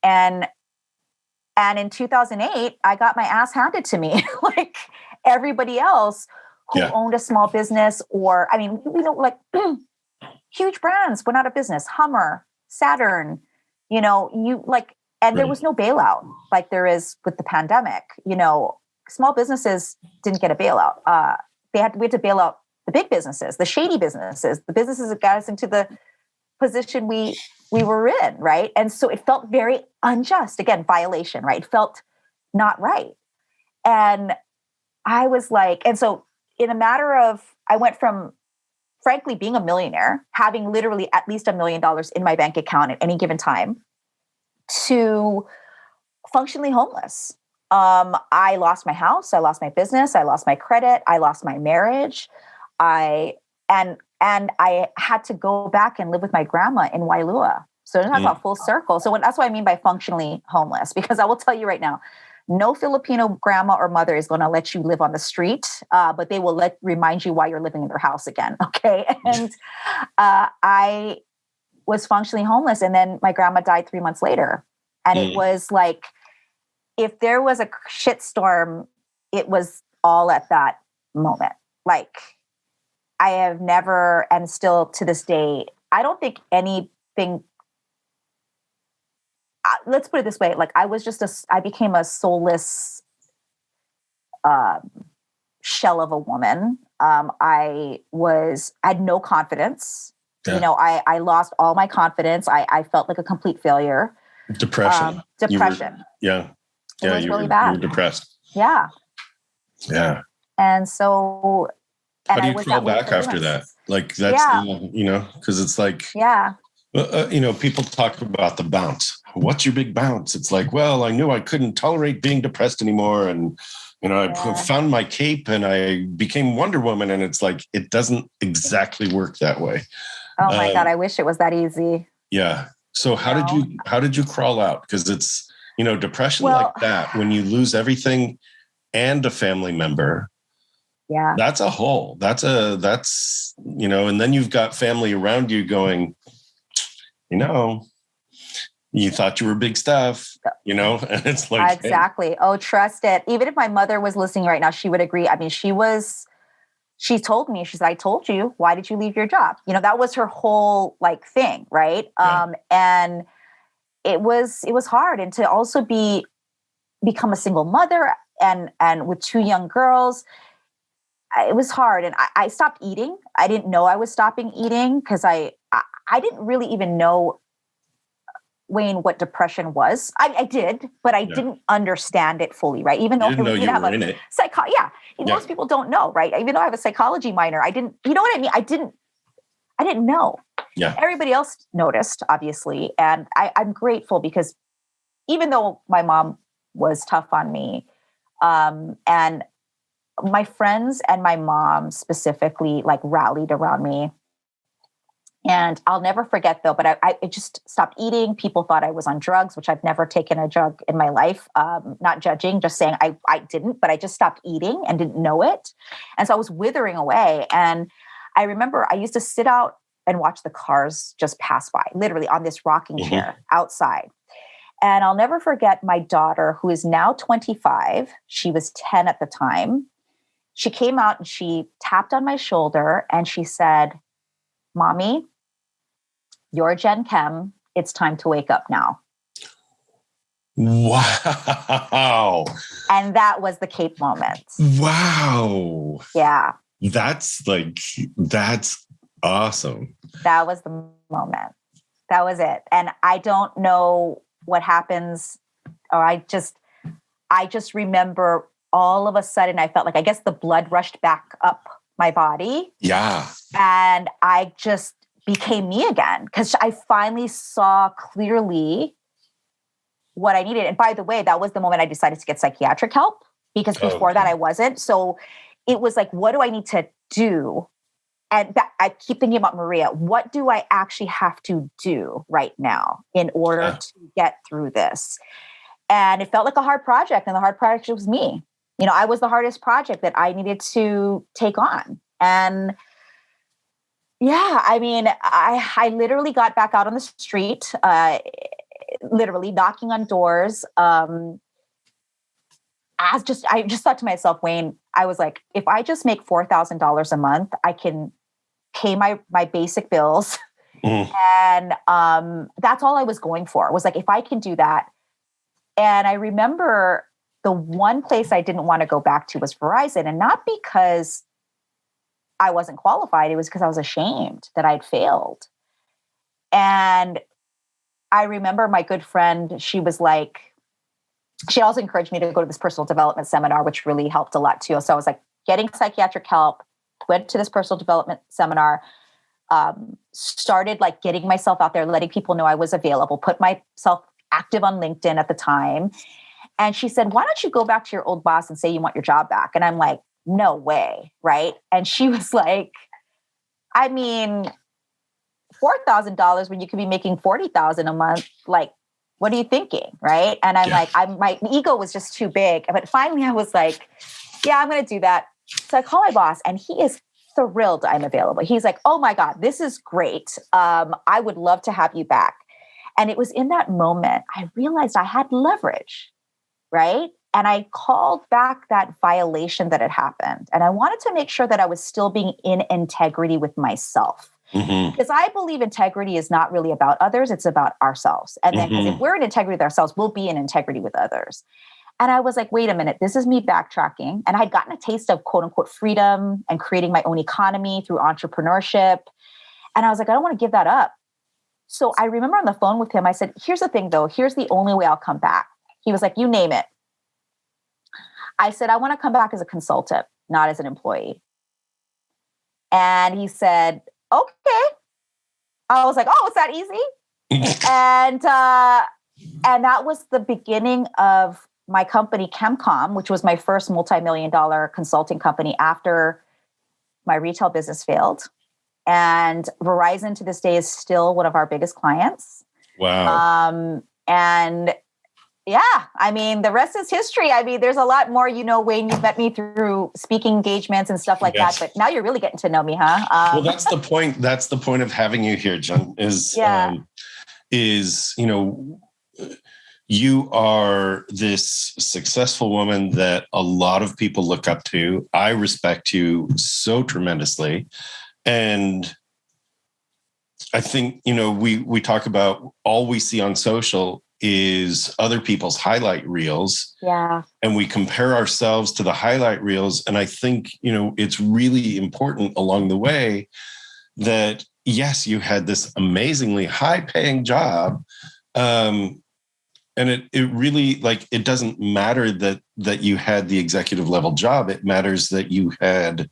And in 2008, I got my ass handed to me like everybody else who owned a small business or, I mean, like huge brands went out of business, Hummer, Saturn, and there was no bailout like there is with the pandemic. Small businesses didn't get a bailout. We had to bail out the big businesses, the shady businesses, the businesses that got us into the position we were in, right? And so it felt very unjust. Again, violation, right? It felt not right. And I was like, and so in a matter of, I went from frankly being a millionaire, having literally at least $1 million in my bank account at any given time, to functionally homeless. I lost my house, I lost my business, I lost my credit, I lost my marriage. And I had to go back and live with my grandma in Wailea. So talk about full circle. So that's what I mean by functionally homeless, because I will tell you right now, no Filipino grandma or mother is going to let you live on the street, but they will remind you why you're living in their house again. Okay. And I was functionally homeless. And then my grandma died 3 months later. And it was like, if there was a shitstorm, it was all at that moment. Like I have never, and still to this day, I don't think anything, let's put it this way. Like I became a soulless shell of a woman. I had no confidence. Yeah. I lost all my confidence. I felt like a complete failure. Depression. It was really bad. You were depressed. Yeah. Yeah. And so, how do you crawl back after that? Like that's, because it's like, people talk about the bounce. What's your big bounce? It's like, well, I knew I couldn't tolerate being depressed anymore. And, I found my cape and I became Wonder Woman. And it's like, it doesn't exactly work that way. Oh my God. I wish it was that easy. Yeah. So how did you crawl out? Because it's, depression like that, when you lose everything and a family member, that's a hole. That's, and then you've got family around you going, you thought you were big stuff, and it's like, exactly. Hey. Oh, trust it. Even if my mother was listening right now, she would agree. I mean, she told me, she's like, I told you, why did you leave your job? That was her whole thing. Right. Yeah. And it was hard. And to also become a single mother and with 2 young girls, it was hard. And I stopped eating. I didn't know I was stopping eating because I didn't really even know, Wayne, what depression was. I did, but I didn't understand it fully, right? Even though you didn't know you were in it. Most people don't know, right? Even though I have a psychology minor, I didn't, you know what I mean? I didn't know. Yeah. Everybody else noticed, obviously. And I'm grateful because even though my mom was tough on me, and my friends and my mom specifically rallied around me. And I'll never forget though, but I just stopped eating. People thought I was on drugs, which I've never taken a drug in my life. Not judging, just saying I didn't, but I just stopped eating and didn't know it. And so I was withering away. And I remember I used to sit out and watch the cars just pass by, literally on this rocking chair outside. And I'll never forget my daughter, who is now 25. She was 10 at the time. She came out and she tapped on my shoulder and she said, Mommy, you're Jen Kem. It's time to wake up now. Wow. And that was the Cape moment. Wow. Yeah. That's awesome. That was the moment. That was it. And I don't know what happens, or I just remember all of a sudden I felt like, I guess the blood rushed back up my body. Yeah. And I just became me again because I finally saw clearly what I needed. And by the way, that was the moment I decided to get psychiatric help, because before that I wasn't. So it was like, what do I need to do? And I keep thinking about Maria. What do I actually have to do right now in order to get through this? And it felt like a hard project. And the hard project was me. I was the hardest project that I needed to take on. And yeah, I mean, I literally got back out on the street, literally knocking on doors. I just thought to myself, Wayne, I was like, if I just make $4,000 a month, I can pay my basic bills. And that's all I was going for, was like, if I can do that. And I remember the one place I didn't want to go back to was Verizon, and not because I wasn't qualified. It was because I was ashamed that I'd failed. And I remember my good friend, she was like, she also encouraged me to go to this personal development seminar, which really helped a lot too. So I was like getting psychiatric help, went to this personal development seminar, started like getting myself out there, letting people know I was available, put myself active on LinkedIn at the time. And she said, why don't you go back to your old boss and say you want your job back? And I'm like, no way. Right. And she was like, I mean, $4,000 when you could be making $40,000 a month, like, what are you thinking? Right. And I'm like, my ego was just too big. But finally I was like, yeah, I'm going to do that. So I call my boss, and he is thrilled I'm available. He's like, oh my God, this is great. I would love to have you back. And it was in that moment I realized I had leverage, right? And I called back that violation that had happened. And I wanted to make sure that I was still being in integrity with myself. Because I believe integrity is not really about others, it's about ourselves. And then if we're in integrity with ourselves, we'll be in integrity with others. And I was like, wait a minute, this is me backtracking. And I'd gotten a taste of quote unquote freedom and creating my own economy through entrepreneurship. And I was like, I don't want to give that up. So I remember on the phone with him, I said, here's the thing though, here's the only way I'll come back. He was like, you name it. I said, I want to come back as a consultant, not as an employee. And he said, okay. I was like, oh, it's that easy? And that was the beginning of my company, ChemCom, which was my first multi-million-dollar consulting company after my retail business failed. And Verizon to this day is still one of our biggest clients. Wow. And yeah, I mean, the rest is history. I mean, there's a lot more, Wayne, you've met me through speaking engagements and stuff like that, but now you're really getting to know me, huh? Well, that's the point. That's the point of having you here, Jen, you are this successful woman that a lot of people look up to. I respect you so tremendously. And I think, we talk about all we see on social is other people's highlight reels. Yeah. And we compare ourselves to the highlight reels. And I think, it's really important along the way that, yes, you had this amazingly high paying job. And it really, like, it doesn't matter that you had the executive level job. It matters that you had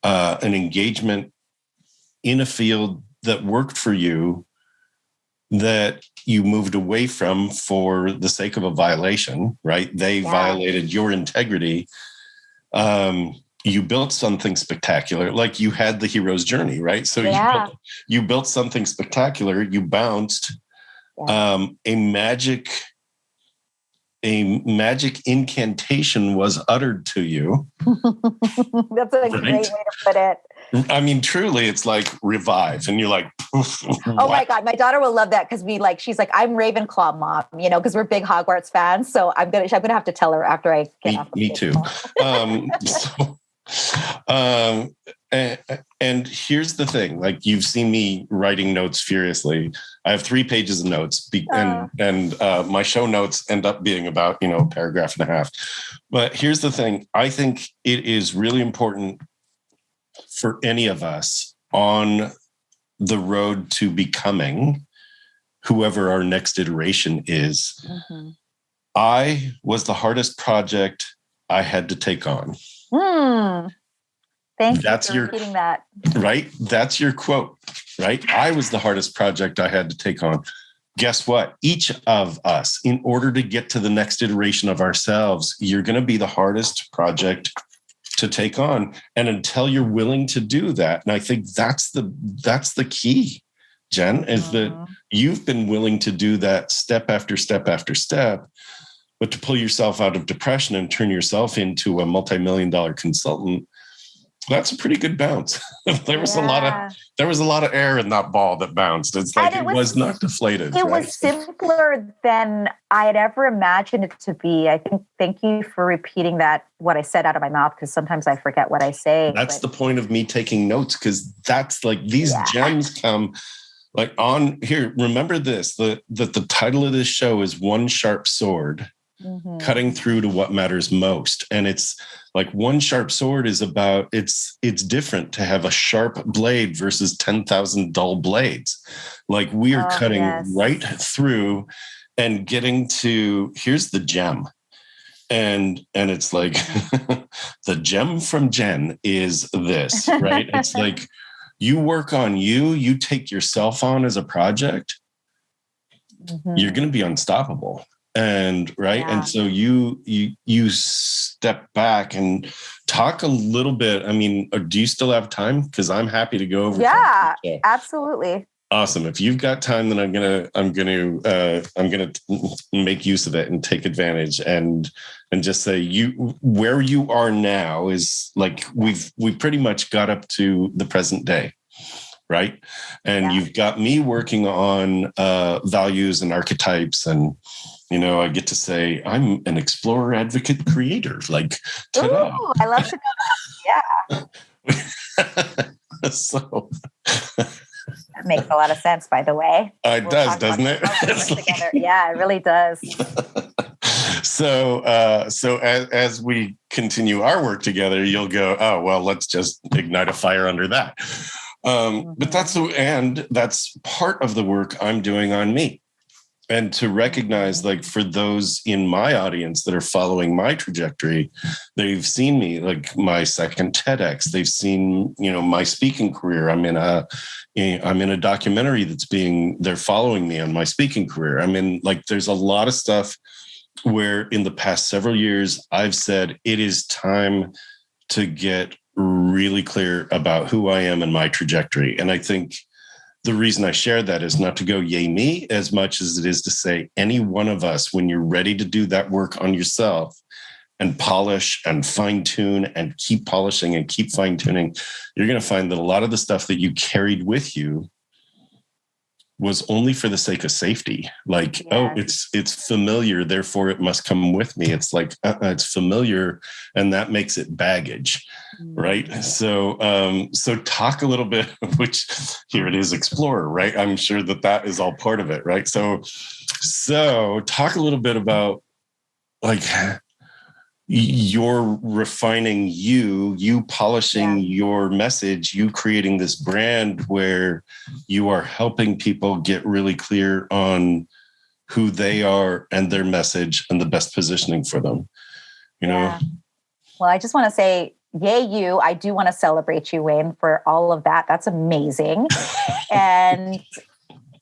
an engagement in a field that worked for you, that you moved away from for the sake of a violation, right? They violated your integrity. You built something spectacular, like you had the hero's journey, right? So you built something spectacular. You bounced. A magic incantation was uttered to you. That's a great way to put it. I mean, truly, it's like revive, and you're like, oh my God, my daughter will love that because she's like, I'm Ravenclaw mom, because we're big Hogwarts fans. So I'm gonna have to tell her after I get off. Me too. And here's the thing, like, you've seen me writing notes furiously. I have 3 pages of notes and my show notes end up being about, a paragraph and a half. But here's the thing. I think it is really important for any of us on the road to becoming whoever our next iteration is. I was the hardest project I had to take on. Thank you for repeating that. Right? That's your quote, right? I was the hardest project I had to take on. guess what? Each of us, in order to get to the next iteration of ourselves, you're going to be the hardest project to take on. And until you're willing to do that, and I think that's the key, Jen, is that you've been willing to do that step after step after step, but to pull yourself out of depression and turn yourself into a multi-million-dollar consultant, that's a pretty good bounce. There was a lot of air in that ball that bounced. It's like it was not deflated. It was simpler than I had ever imagined it to be. I think. Thank you for repeating that. What I said out of my mouth, because sometimes I forget what I say. That's the point of me taking notes, because that's like these gems come like on here. Remember this: the title of this show is One Sharp Sword. Cutting through to what matters most. And it's like one sharp sword is about, it's different to have a sharp blade versus 10,000 dull blades. Like we are cutting right through and getting to, here's the gem. And it's like the gem from Jen is this, right? It's like you work on you take yourself on as a project, you're going to be unstoppable. And and so you step back and talk a little bit. I mean, do you still have time? Because I'm happy to go over. Yeah, absolutely. Awesome. If you've got time, then I'm gonna make use of it and take advantage and just say where you are now is like we've pretty much got up to the present day. Right. And you've got me working on values and archetypes, and I get to say I'm an explorer, advocate, creator. Like, ta-da. Ooh, I love to know that. Yeah. So that makes a lot of sense, by the way. It does, doesn't it? Together. Yeah, it really does. So as we continue our work together, you'll go, oh, well, let's just ignite a fire under that. But that's part of the work I'm doing on me. And to recognize, like, for those in my audience that are following my trajectory, they've seen me, like my second TEDx. They've seen, my speaking career. I'm in a documentary they're following me on my speaking career. I mean, like, there's a lot of stuff where in the past several years, I've said it is time to get really clear about who I am and my trajectory. And I think the reason I share that is not to go yay me as much as it is to say any one of us, when you're ready to do that work on yourself and polish and fine tune and keep polishing and keep fine tuning, you're going to find that a lot of the stuff that you carried with you was only for the sake of safety. Like, it's familiar, therefore it must come with me. It's like, it's familiar, and that makes it baggage, right? So talk a little bit, which here it is, explorer, right? I'm sure that is all part of it, right? So talk a little bit about, like, you're refining you polishing your message, you creating this brand where you are helping people get really clear on who they are and their message and the best positioning for them, Well, I just want to say, yay, you. I do want to celebrate you, Wayne, for all of that. That's amazing. And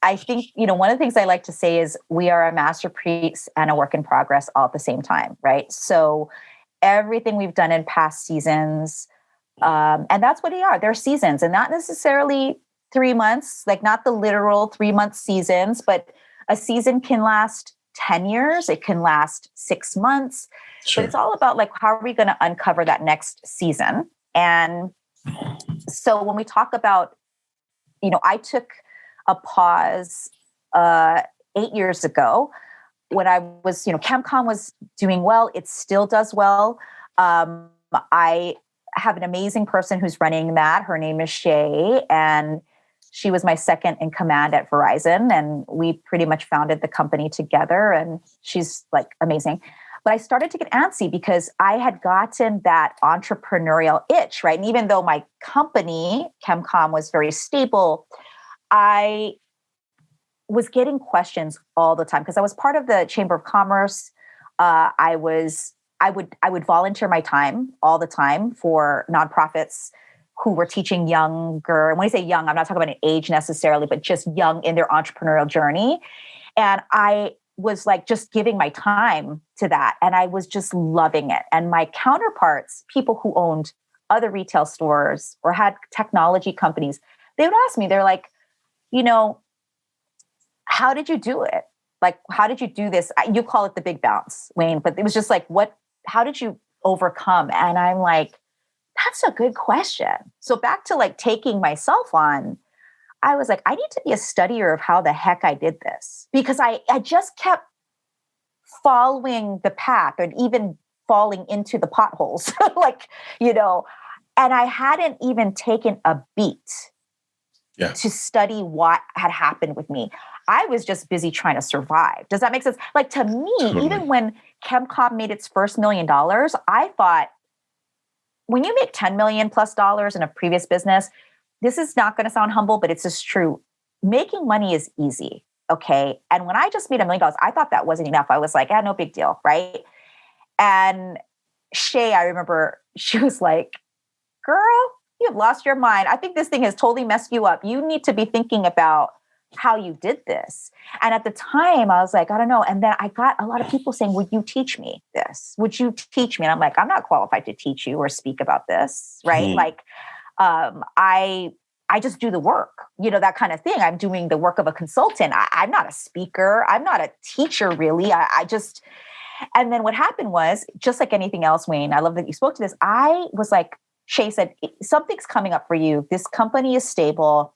I think, one of the things I like to say is we are a masterpiece and a work in progress all at the same time, right? So everything we've done in past seasons, and that's what they are. They're seasons, and not necessarily 3 months, like not the literal 3-month seasons, but a season can last 10 years. It can last 6 months. Sure. But it's all about, like, how are we going to uncover that next season? And so when we talk about, I took a pause 8 years ago when I was, ChemCom was doing well. It still does well. I have an amazing person who's running that. Her name is Shay, and she was my second in command at Verizon. And we pretty much founded the company together, and she's, like, amazing. But I started to get antsy because I had gotten that entrepreneurial itch, right? And even though my company, ChemCom, was very stable, I was getting questions all the time because I was part of the Chamber of Commerce. I would volunteer my time all the time for nonprofits who were teaching younger. And when I say young, I'm not talking about an age necessarily, but just young in their entrepreneurial journey. And I was like just giving my time to that. And I was just loving it. And my counterparts, people who owned other retail stores or had technology companies, they would ask me, they're like, how did you do it? Like, how did you do this? You call it the big bounce, Wayne, but it was just like, how did you overcome? And I'm like, that's a good question. So back to like taking myself on, I was like, I need to be a studier of how the heck I did this, because I just kept following the path and even falling into the potholes, and I hadn't even taken a beat to study what had happened with me. I was just busy trying to survive. Does that make sense? Like, to me, totally. Even when ChemCom made its first $1 million, I thought, when you make $10 million plus in a previous business, this is not going to sound humble, but it's just true. Making money is easy. Okay. And when I just made $1 million, I thought that wasn't enough. I was like, no big deal. Right. And Shay, I remember she was like, girl, you have lost your mind. I think this thing has totally messed you up. You need to be thinking about how you did this. And at the time I was like, I don't know. And then I got a lot of people saying, would you teach me this? Would you teach me? And I'm like, I'm not qualified to teach you or speak about this. Right. Like, I just do the work, that kind of thing. I'm doing the work of a consultant. I'm not a speaker. I'm not a teacher, really. And then what happened was, just like anything else, Wayne, I love that you spoke to this. I was like, Shay said, something's coming up for you. This company is stable.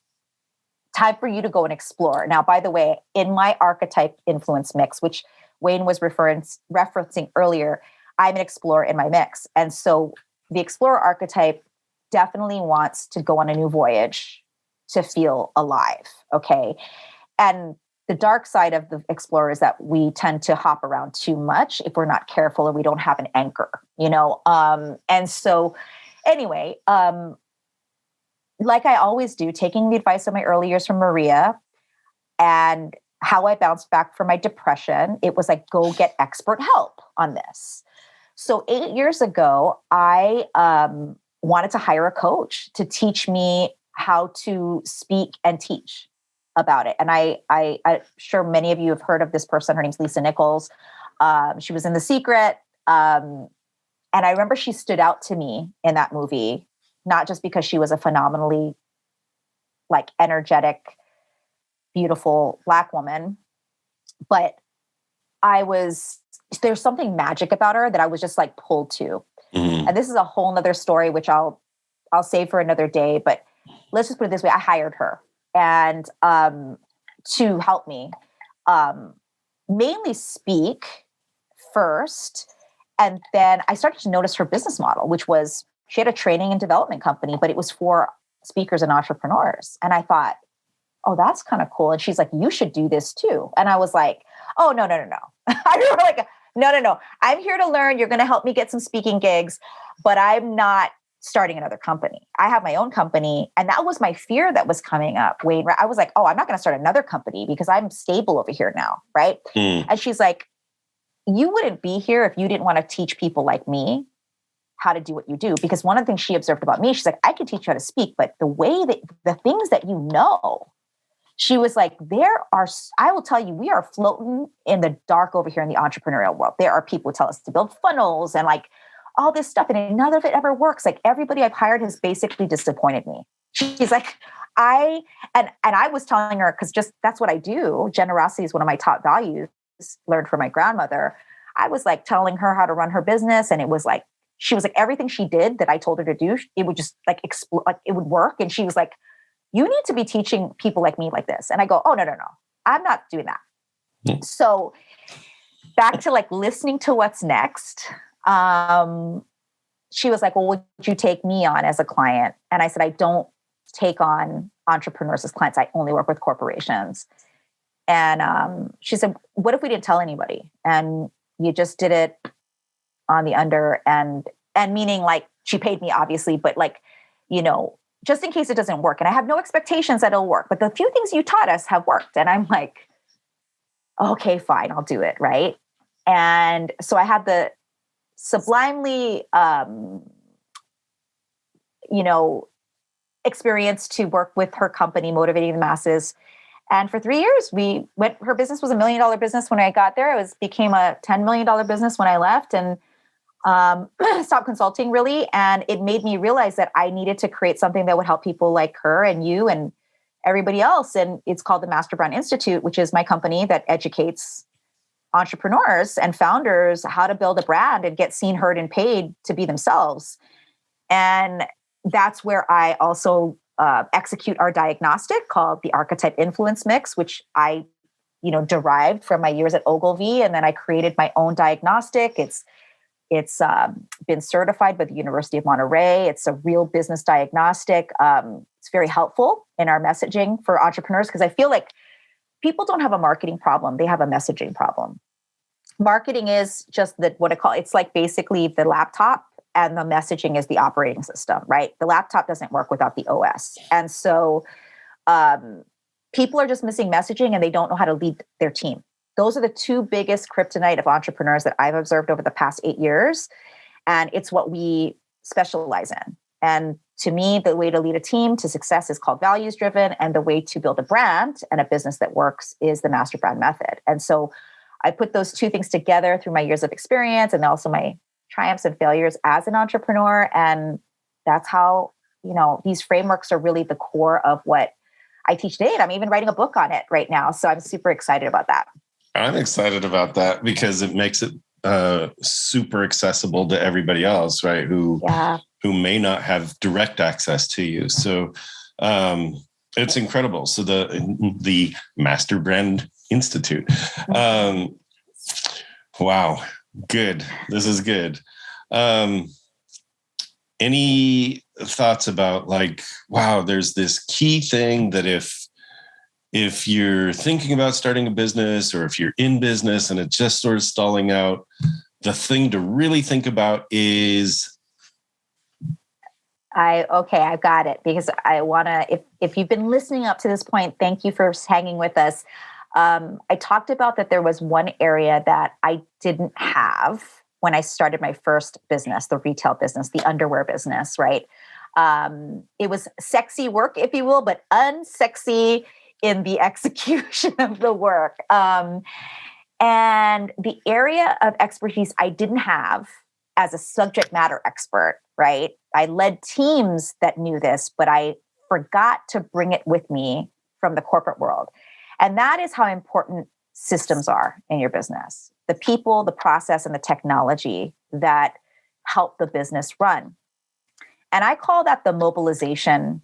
Time for you to go and explore. Now, by the way, in my archetype influence mix, which Wayne was referencing earlier, I'm an explorer in my mix. And so the explorer archetype definitely wants to go on a new voyage to feel alive. Okay. And the dark side of the explorer is that we tend to hop around too much if we're not careful or we don't have an anchor, and so anyway, like I always do, taking the advice of my early years from Maria and how I bounced back from my depression, it was like, go get expert help on this. So 8 years ago, I wanted to hire a coach to teach me how to speak and teach about it. And I'm sure many of you have heard of this person. Her name's Lisa Nichols. She was in The Secret. And I remember she stood out to me in that movie, not just because she was a phenomenally like energetic, beautiful Black woman, but there's something magic about her that I was just like pulled to. Mm-hmm. And this is a whole nother story, which I'll save for another day, but let's just put it this way. I hired her and to help me mainly speak first. And then I started to notice her business model, which was she had a training and development company, but it was for speakers and entrepreneurs. And I thought, oh, that's kind of cool. And she's like, you should do this too. And I was like, oh, no. I remember like, no. I'm here to learn. You're going to help me get some speaking gigs, but I'm not starting another company. I have my own company. And that was my fear that was coming up, Wayne. I was like, oh, I'm not going to start another company because I'm stable over here now. Right. And she's like, you wouldn't be here if you didn't want to teach people like me how to do what you do. Because one of the things she observed about me, she's like, I can teach you how to speak, but the way that the things that you know, she was like, I will tell you, we are floating in the dark over here in the entrepreneurial world. There are people who tell us to build funnels and like all this stuff. And none of it ever works. Like everybody I've hired has basically disappointed me. She's like, I was telling her, because just that's what I do. Generosity is one of my top values, learned from my grandmother. I was like telling her how to run her business. And it was like, she was like, everything she did that I told her to do, it would just like explode, like it would work. And she was like, you need to be teaching people like me like this. And I go, oh, no. I'm not doing that. Mm. So back to like listening to what's next. She was like, well, would you take me on as a client? And I said, I don't take on entrepreneurs as clients. I only work with corporations. And she said, what if we didn't tell anybody? And you just did it on the under and meaning like she paid me obviously, but like, just in case it doesn't work. And I have no expectations that it'll work, but the few things you taught us have worked. And I'm like, okay, fine, I'll do it. Right. And so I had the sublimely, experience to work with her company, Motivating the Masses. And for 3 years, her business was $1 million business when I got there. Became a $10 million business when I left, and stopped consulting really. And it made me realize that I needed to create something that would help people like her and you and everybody else. And it's called the Master Brand Institute, which is my company that educates entrepreneurs and founders how to build a brand and get seen, heard, and paid to be themselves. And that's where I also execute our diagnostic called the Archetype Influence Mix, which I, derived from my years at Ogilvy. And then I created my own diagnostic. It's been certified by the University of Monterey. It's a real business diagnostic. It's very helpful in our messaging for entrepreneurs because I feel like people don't have a marketing problem. They have a messaging problem. Marketing is just it's like basically the laptop, and the messaging is the operating system, right? The laptop doesn't work without the OS. And so people are just missing messaging and they don't know how to lead their team. Those are the two biggest kryptonite of entrepreneurs that I've observed over the past 8 years. And it's what we specialize in. And to me, the way to lead a team to success is called values driven. And the way to build a brand and a business that works is the master brand method. And so I put those two things together through my years of experience and also my triumphs and failures as an entrepreneur. And that's how, these frameworks are really the core of what I teach today. And I'm even writing a book on it right now. So I'm super excited about that. I'm excited about that because it makes it super accessible to everybody else, right? Who may not have direct access to you. So it's incredible. So the Master Brand Institute. Wow. Good. This is good. Any thoughts about there's this key thing that if you're thinking about starting a business or if you're in business and it's just sort of stalling out, the thing to really think about is... I've got it, because I want to, if you've been listening up to this point, thank you for hanging with us. I talked about that there was one area that I didn't have when I started my first business, the retail business, the underwear business, right? It was sexy work, if you will, but unsexy in the execution of the work. And the area of expertise I didn't have as a subject matter expert, right? I led teams that knew this, but I forgot to bring it with me from the corporate world. And that is how important systems are in your business. The people, the process, and the technology that help the business run. And I call that the mobilization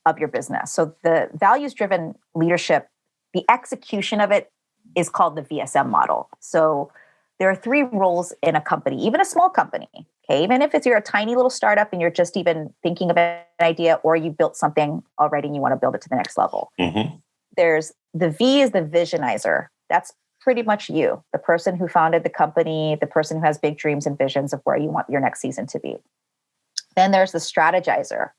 of your business. So the values-driven leadership, the execution of it is called the Vsm model. So there are 3 roles in a company, even a small company. Okay, even if you're a tiny little startup and you're just even thinking of an idea, or you built something already and you want to build it to the next level. Mm-hmm. There's the V is the Visionizer. That's pretty much you, the person who founded the company, the person who has big dreams and visions of where you want your next season to be. Then there's the strategizer.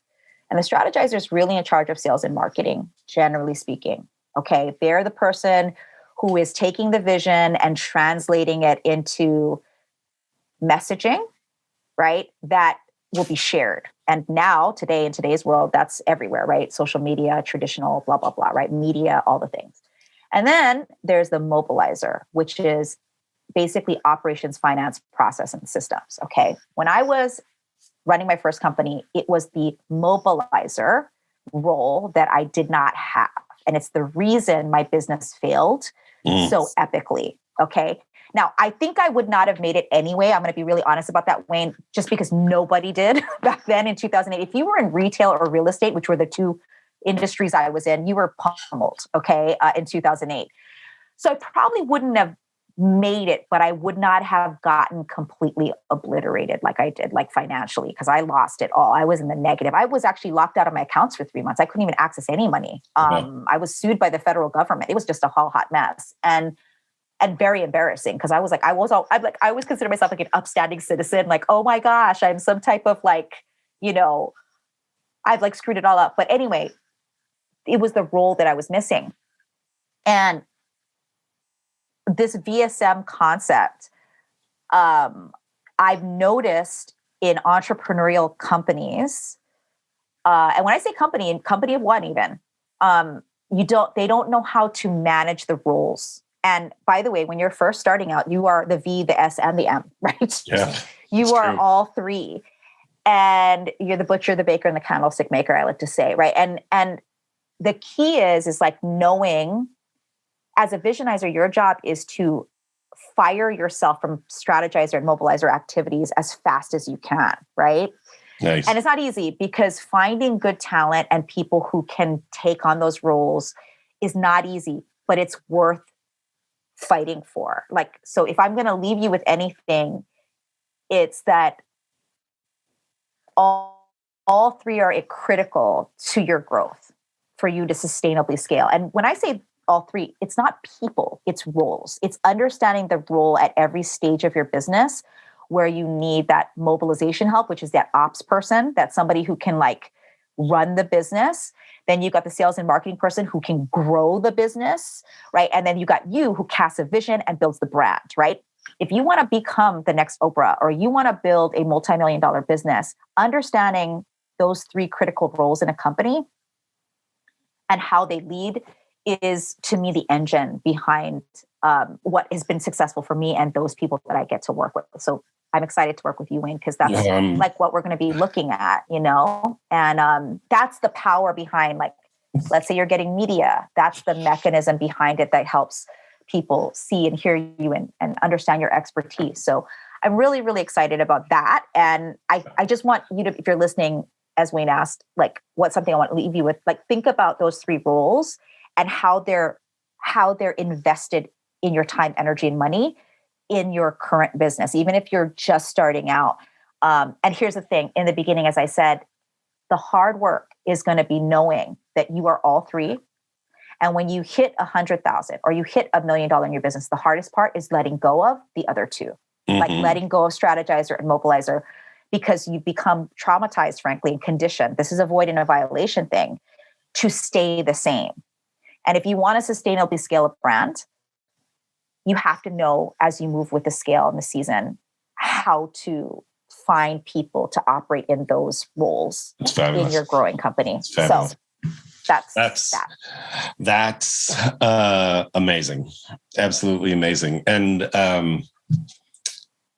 And the strategizer is really in charge of sales and marketing, generally speaking. Okay, they're the person who is taking the vision and translating it into messaging, right? That will be shared. And now, today, in today's world, that's everywhere, right? Social media, traditional, blah, blah, blah, right? Media, all the things. And then there's the mobilizer, which is basically operations, finance, process, and systems. Okay. When I was running my first company, it was the mobilizer role that I did not have. And it's the reason my business failed so epically. Okay. Now, I think I would not have made it anyway. I'm going to be really honest about that, Wayne, just because nobody did back then in 2008. If you were in retail or real estate, which were the two industries I was in, you were pummeled, okay, in 2008. So I probably wouldn't have made it, but I would not have gotten completely obliterated like I did, like financially, because I lost it all. I was in the negative. I was actually locked out of my accounts for 3 months. I couldn't even access any money. I was sued by the federal government. It was just a whole hot mess. And very embarrassing, because I was like, I always consider myself like an upstanding citizen. Like, oh my gosh, I'm some type of I've like screwed it all up. But anyway, it was the role that I was missing. And this VSM concept, I've noticed in entrepreneurial companies, and when I say company of one even, they don't know how to manage the roles. And by the way, when you're first starting out, you are the V, the S, and the M, right? Yeah, you are true. All three. And you're the butcher, the baker, and the candlestick maker, I like to say, right? And the key is like knowing, as a visionizer, your job is to fire yourself from strategizer and mobilizer activities as fast as you can, right? Nice. And it's not easy, because finding good talent and people who can take on those roles is not easy, but it's worth fighting for. Like, so if I'm going to leave you with anything, it's that all three are critical to your growth for you to sustainably scale. And when I say all three, it's not people, it's roles. It's understanding the role at every stage of your business where you need that mobilization help, which is that ops person, that's somebody who can like run the business. Then you got the sales and marketing person who can grow the business, right? And then you got you who casts a vision and builds the brand, right? If you want to become the next Oprah, or you want to build a multi-million-dollar business, understanding those three critical roles in a company and how they lead is, to me, the engine behind what has been successful for me and those people that I get to work with. So I'm excited to work with you, Wayne, because that's like what we're going to be looking at, you know? And that's the power behind, like, let's say you're getting media. That's the mechanism behind it that helps people see and hear you and understand your expertise. So I'm really, really excited about that. And I just want you to, if you're listening, as Wayne asked, like, what's something I want to leave you with? Like, think about those three roles and how they're invested in your time, energy, and money in your current business, even if you're just starting out. And here's the thing, in the beginning, as I said, the hard work is going to be knowing that you are all three. And when you hit 100,000 or you hit $1 million in your business, the hardest part is letting go of the other two, like letting go of strategizer and mobilizer, because you become traumatized, frankly, and conditioned. This is a void and a violation thing to stay the same. And if you want to sustainably scale a brand, you have to know, as you move with the scale and the season, how to find people to operate in those roles in your growing company. So that's amazing. Absolutely amazing. And,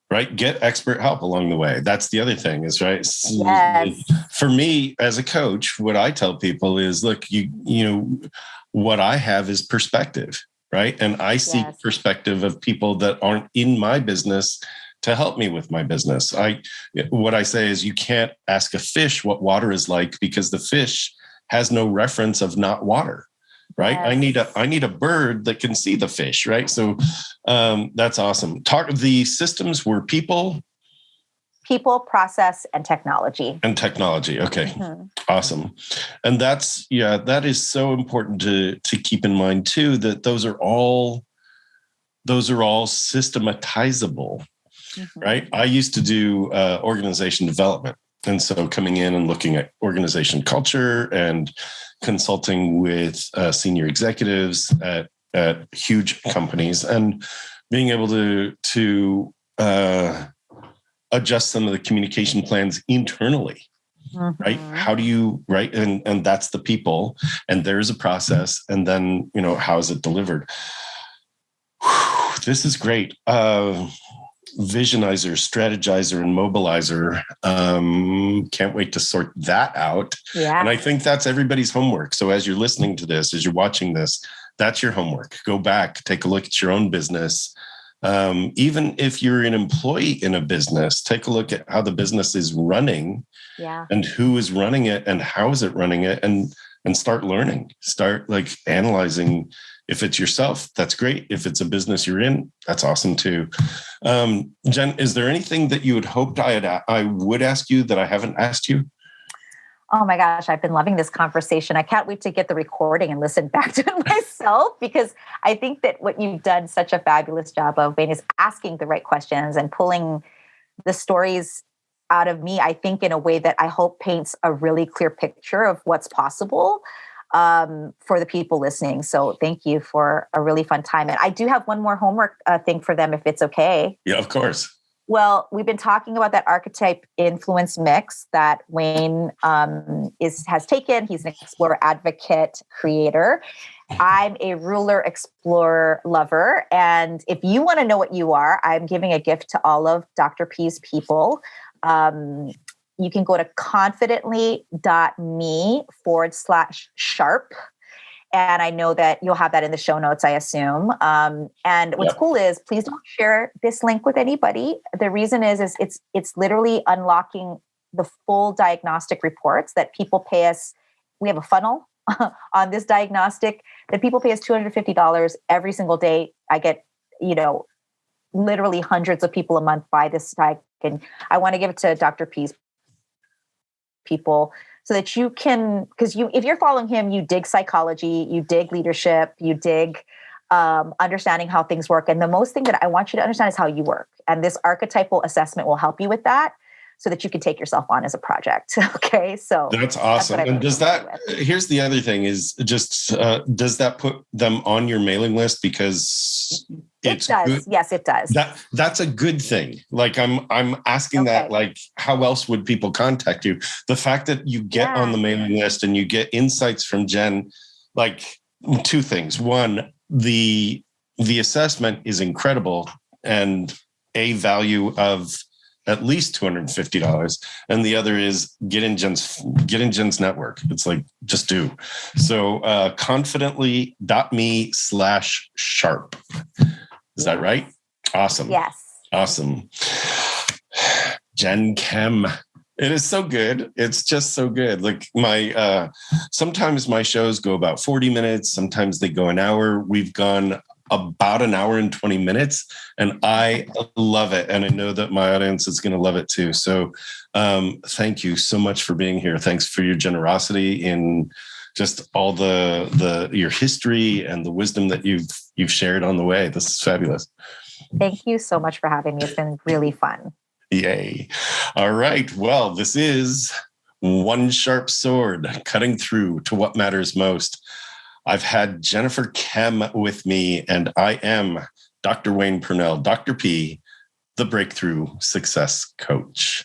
right. Get expert help along the way. That's the other thing is, right. Yes. For me as a coach, what I tell people is, look, you know, what I have is perspective, right? And I seek perspective of people that aren't in my business to help me with my business. What I say is, you can't ask a fish what water is like, because the fish has no reference of not water, right? Yes. I need a bird that can see the fish, right? So that's awesome. The systems were people, process, and technology. Okay. Mm-hmm. Awesome. And that is so important to keep in mind too, that those are all systematizable, right? I used to do organization development. And so coming in and looking at organization culture and consulting with senior executives at huge companies, and being able to adjust some of the communication plans internally, right? How do you, right? And that's the people, and there's a process, and then, you know, how is it delivered? This is great. Visionizer, strategizer, and mobilizer. Can't wait to sort that out. Yeah. And I think that's everybody's homework. So as you're listening to this, as you're watching this, that's your homework. Go back, take a look at your own business. Even if you're an employee in a business, take a look at how the business is running, and who is running it and how is it running it, and start learning, start like analyzing. If it's yourself, that's great. If it's a business you're in, that's awesome too. Jen, is there anything that you had hoped I would ask you that I haven't asked you? Oh my gosh, I've been loving this conversation. I can't wait to get the recording and listen back to it myself, because I think that what you've done such a fabulous job of, Wayne, is asking the right questions and pulling the stories out of me, I think, in a way that I hope paints a really clear picture of what's possible for the people listening. So thank you for a really fun time. And I do have one more homework thing for them, if it's okay. Yeah, of course. Well, we've been talking about that archetype influence mix that Wayne has taken. He's an explorer, advocate, creator. I'm a ruler, explorer, lover. And if you want to know what you are, I'm giving a gift to all of Dr. P's people. You can go to confidently.me/sharp. And I know that you'll have that in the show notes, I assume. And what's cool is, please don't share this link with anybody. The reason is it's literally unlocking the full diagnostic reports that people pay us. We have a funnel on this diagnostic that people pay us $250 every single day. I get, literally hundreds of people a month buy this diag. And I want to give it to Dr. P's people, so that you can, because if you're following him, you dig psychology, you dig leadership, you dig understanding how things work. And the most thing that I want you to understand is how you work. And this archetypal assessment will help you with that, so that you can take yourself on as a project. Okay. So that's awesome. And here's the other thing is just, does that put them on your mailing list? Because it does. Good. Yes, it does. That's a good thing. Like I'm asking that, like, how else would people contact you? The fact that you get on the mailing list and you get insights from Jen, like, two things. One, the assessment is incredible and a value of at least $250. And the other is get in Jen's network. It's like, just do. So confidently.me/sharp. Is that right? Awesome. Yes. Awesome. Jen Kem. It is so good. It's just so good. Like sometimes my shows go about 40 minutes. Sometimes they go an hour. We've gone about an hour and 20 minutes, and I love it. And I know that my audience is going to love it too. So thank you so much for being here. Thanks for your generosity in just all your history and the wisdom that you've shared on the way. This is fabulous. Thank you so much for having me. It's been really fun. Yay. All right. Well, this is One Sharp Sword, cutting through to what matters most. I've had Jennifer Kem with me, and I am Dr. Wayne Pernell, Dr. P, the Breakthrough Success Coach.